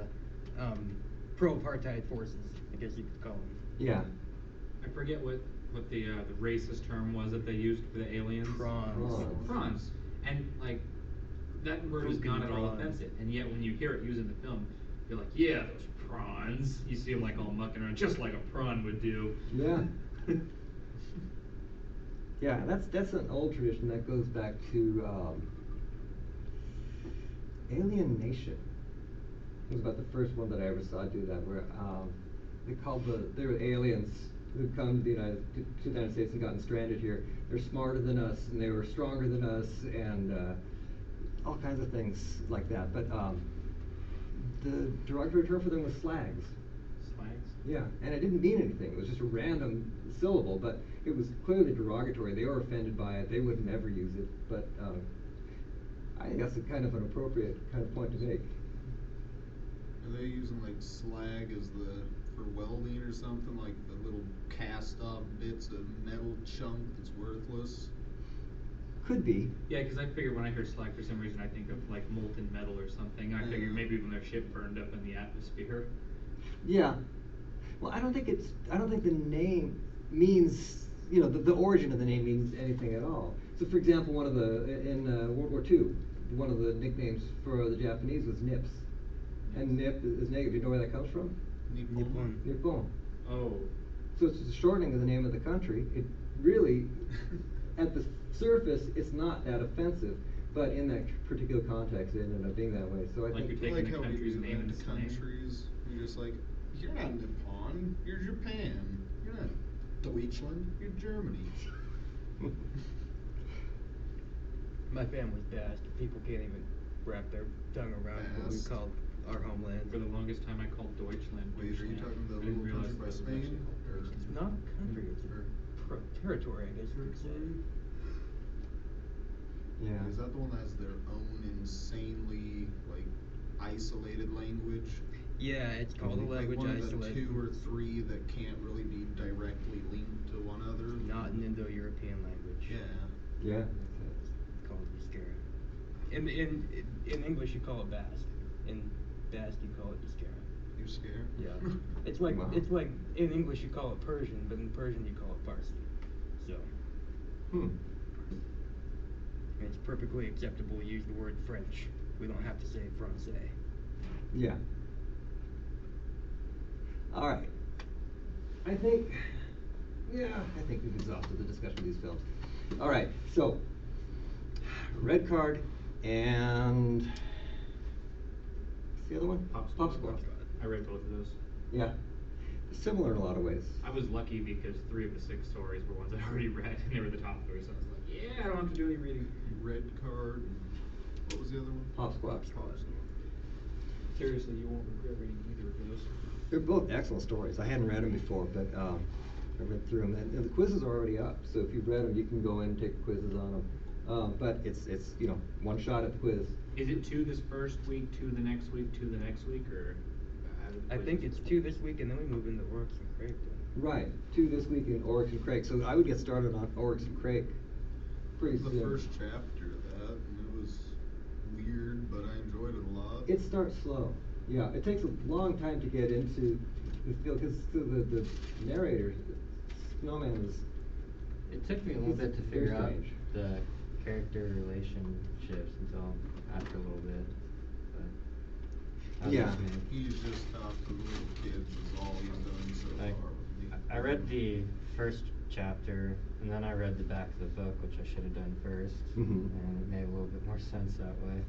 pro-apartheid forces, I guess you could call them. Yeah. I forget what the racist term was that they used for the aliens. Prawns. Prawns. And like that word is not at all Prawns. offensive, and yet when you hear it used in the film, you're like, yeah, those prawns. You see them like all mucking around, just like a prawn would do. Yeah. Yeah, that's an old tradition that goes back to Alien Nation. It was about the first one that I ever saw do that, where they were aliens who'd come to the United States and gotten stranded here. They're smarter than us, and they were stronger than us, and all kinds of things like that. But the derogatory term for them was slags. Slags. Yeah, and it didn't mean anything. It was just a random syllable, but it was clearly derogatory. They were offended by it. They would never use it. But I think that's a kind of an appropriate kind of point to make. Are they using like slag as for welding or something? Like the little cast off bits of metal chunk that's worthless? Could be. Yeah, because I figure when I hear slag, for some reason I think of like molten metal or something. I figure maybe when their ship burned up in the atmosphere. Yeah. Well, I don't think the name means, you know, the origin of the name means anything at all. So, for example, in World War II, one of the nicknames for the Japanese was Nips, and Nip is negative. Do you know where that comes from? Nippon. Nippon. Oh. So it's a shortening of the name of the country. It really, at the surface, it's not that offensive, but in that particular context, it ended up being that way. So I Like think you're I taking like the how we country's do name that and to its name. countries. You're just like, you're not Nippon, you're Japan. You're not Deutschland, you're Germany. My family's Basque. People can't even wrap their tongue around what we Basque. call our homeland. For the longest time, I called Deutschland. Wait, are you Deutschland. talking the I didn't little realize country by that was Spain? actually called Deutschland. It's not a country, it's a territory, I guess you could say. Yeah. Is that the one that has their own insanely like isolated language? Yeah, it's called a Like language one of the isolation. 2 or 3 that can't really be directly linked to one another. Not an Indo-European language. Yeah. Yeah. It's called Euskera. In English, you call it Basque. In Basque, you call it Euskera. You're scared? Yeah. It's like Wow. in English you call it Persian, but in Persian you call it Farsi. So Hmm. and it's perfectly acceptable to use the word French. We don't have to say Francais. Yeah. All right. I think we've exhausted the discussion of these films. All right. So, Red Card and what's the other one? Popsicle. Popsicle. I read both of those. Yeah. similar in a lot of ways. I was lucky because 3 of the 6 stories were ones I already read, and they were the top 3, so I was like, yeah, I don't have to do any reading. Red Card. What was the other one? Hop Squad. Hop Squad. Seriously, you won't regret reading either of those. They're both excellent stories. I hadn't read them before, but I read through them, and the quizzes are already up. So if you've read them, you can go in and take quizzes on them. But it's one shot at the quiz. Is it 2 this first week, 2 the next week, 2 the next week, or? how do the I think quizzes it's work? 2 this week, and then we move into Oryx and Crake. Right, 2 this week in Oryx and Crake. So I would get started on Oryx and Crake pretty The soon. first chapter of that, and it was weird, but I enjoyed it a lot. It starts slow. Yeah, it takes a long time to get into the feel because the narrator, Snowman, is. It took me a little He's bit to very figure out strange. the character relationships until after a little bit, but. that's Yeah. just me. He's just talked to the little kids is all he's done so Like, far. with the- I read the first chapter, and then I read the back of the book, which I should have done first, Mhm. and it made a little bit more sense that way.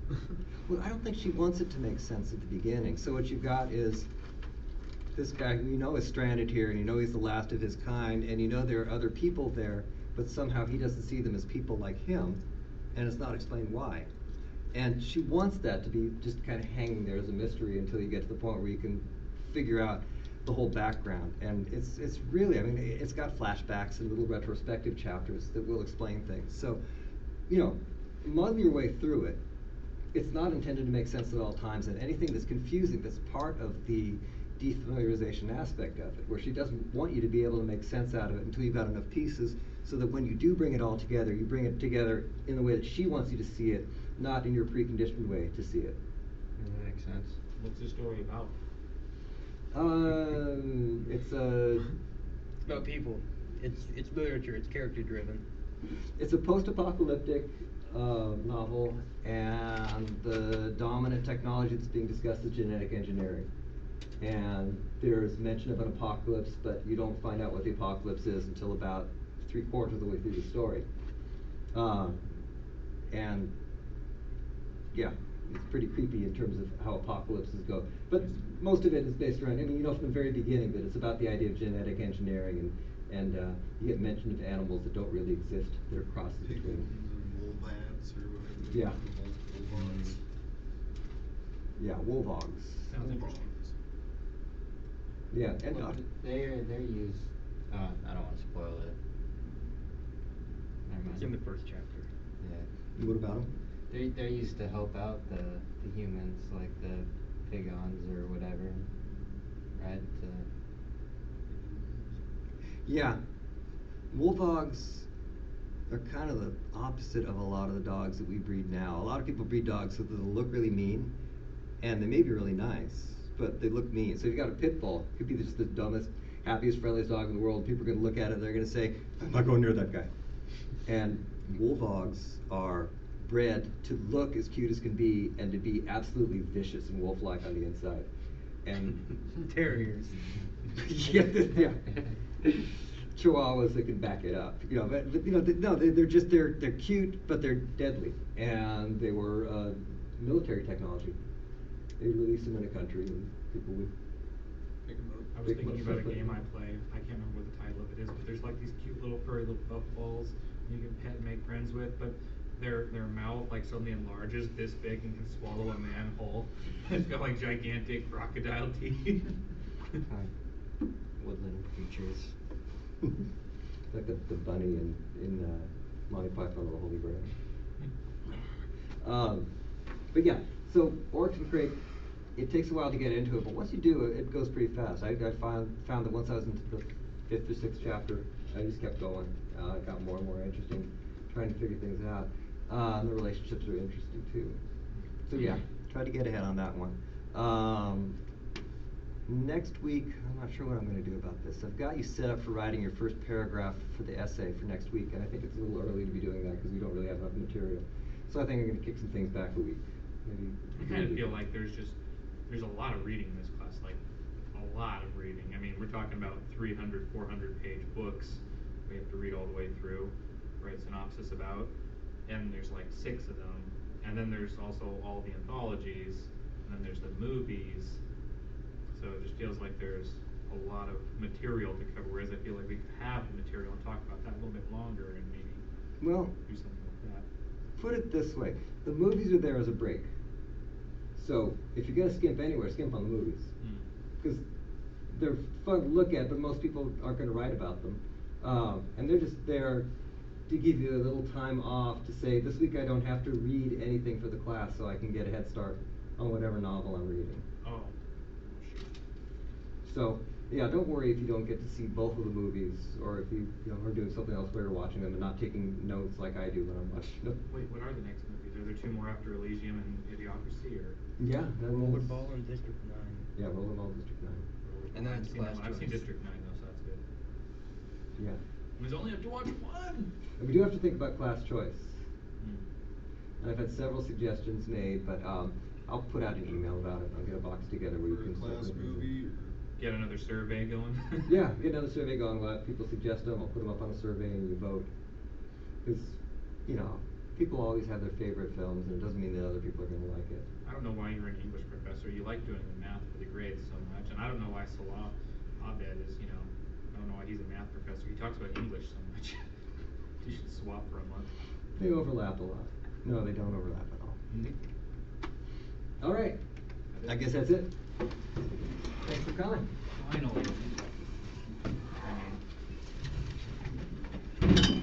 Well, I don't think she wants it to make sense at the beginning. So what you've got is this guy who you know is stranded here, and you know he's the last of his kind, and you know there are other people there, but somehow he doesn't see them as people like him, and it's not explained why. And she wants that to be just kind of hanging there as a mystery until you get to the point where you can figure out the whole background. And it's really, I mean, it's got flashbacks and little retrospective chapters that will explain things. So, muddle your way through it. It's not intended to make sense at all times, and anything that's confusing, that's part of the defamiliarization aspect of it, where she doesn't want you to be able to make sense out of it until you've got enough pieces, so that when you do bring it all together, you bring it together in the way that she wants you to see it, not in your preconditioned way to see it. That makes sense. What's the story about? It's It's about people. It's literature. It's character driven. It's a post-apocalyptic novel, and the dominant technology that's being discussed is genetic engineering. And there's mention of an apocalypse, but you don't find out what the apocalypse is until about 3/4 of the way through the story. And yeah, it's pretty creepy in terms of how apocalypses go. But most of it is based around, I mean, from the very beginning that it's about the idea of genetic engineering, and you get mention of animals that don't really exist, that are crosses Pigeons between. and wolbats or whatever. Yeah. Wolvogs. Yeah, wolvogs. Sounds interesting. Yeah, and Well, they're used, I don't wanna spoil it. Never mind. It's in the first chapter. Yeah. what about them? They're used to help out the humans, like the Pigons or whatever, right? Yeah, wolvogs are kind of the opposite of a lot of the dogs that we breed now. A lot of people breed dogs so that they'll look really mean, and they may be really nice, but they look mean. So if you've got a pit bull, it could be just the dumbest, happiest, friendliest dog in the world. People are going to look at it and they're going to say, I'm not going near that guy. And wolvogs are bred to look as cute as can be and to be absolutely vicious and wolf-like on the inside. And Terriers. yeah. Chihuahuas that can back it up, they're cute, but they're deadly, and they were military technology. They released them in a country, and people would pick them up. I was pick 'em thinking up, about a stuff like game that. I play. I can't remember what the title of it is, but there's like these cute little furry little buff balls you can pet and make friends with, but their mouth like suddenly enlarges this big and can swallow a manhole. It's got like gigantic crocodile teeth. Woodland creatures. Like the bunny in Monty Python and the Holy Grail. But yeah, so Oryx and Crake, it takes a while to get into it, but once you do, it goes pretty fast. I found that once I was into the 5th or 6th chapter, I just kept going. It got more and more interesting, trying to figure things out. And the relationships are interesting too. So yeah, try to get ahead on that one. Next week, I'm not sure what I'm going to do about this. I've got you set up for writing your first paragraph for the essay for next week, and I think it's a little early to be doing that because we don't really have enough material. So I think I'm going to kick some things back a week. Maybe. I kind of feel like there's a lot of reading in this class, like a lot of reading. I mean, we're talking about 300, 400 page books we have to read all the way through, write synopsis about, and there's like 6 of them. And then there's also all the anthologies, and then there's the movies. So it just feels like there's a lot of material to cover, whereas I feel like we could have the material and talk about that a little bit longer and maybe Well, do something like that. put it this way, the movies are there as a break. So if you're gonna skimp anywhere, skimp on the movies. Mm. Because they're fun to look at, but most people aren't gonna write about them. And they're just there to give you a little time off to say, this week I don't have to read anything for the class, so I can get a head start on whatever novel I'm reading. Oh, shoot. So, yeah, don't worry if you don't get to see both of the movies, or if you are doing something else while you're watching them and not taking notes like I do when I'm watching them. Wait, what are the next movies? Are there two more after Elysium and Idiocracy, or? Yeah, that is- Rollerball and District 9. Yeah, Rollerball District 9. And then I've it's seen that Class one. I've seen Choice. District 9 though, so that's good. Yeah. We only have to watch one! And we do have to think about class choice. Mm. And I've had several suggestions made, but I'll put out an email about it. I'll get a box together where you For a can class separate them. movie, Get another survey going? Yeah, get another survey going. We'll have people suggest them. I'll put them up on a survey and you vote. Because, people always have their favorite films, and it doesn't mean that other people are going to like it. I don't know why you're an English professor. You like doing the math for the grades so much, and I don't know why Salah Abed is, I don't know why he's a math professor. He talks about English so much. You should swap for a month. They overlap a lot. No, they don't overlap at all. All right. I guess that's it. Thanks for coming. Finally. I mean,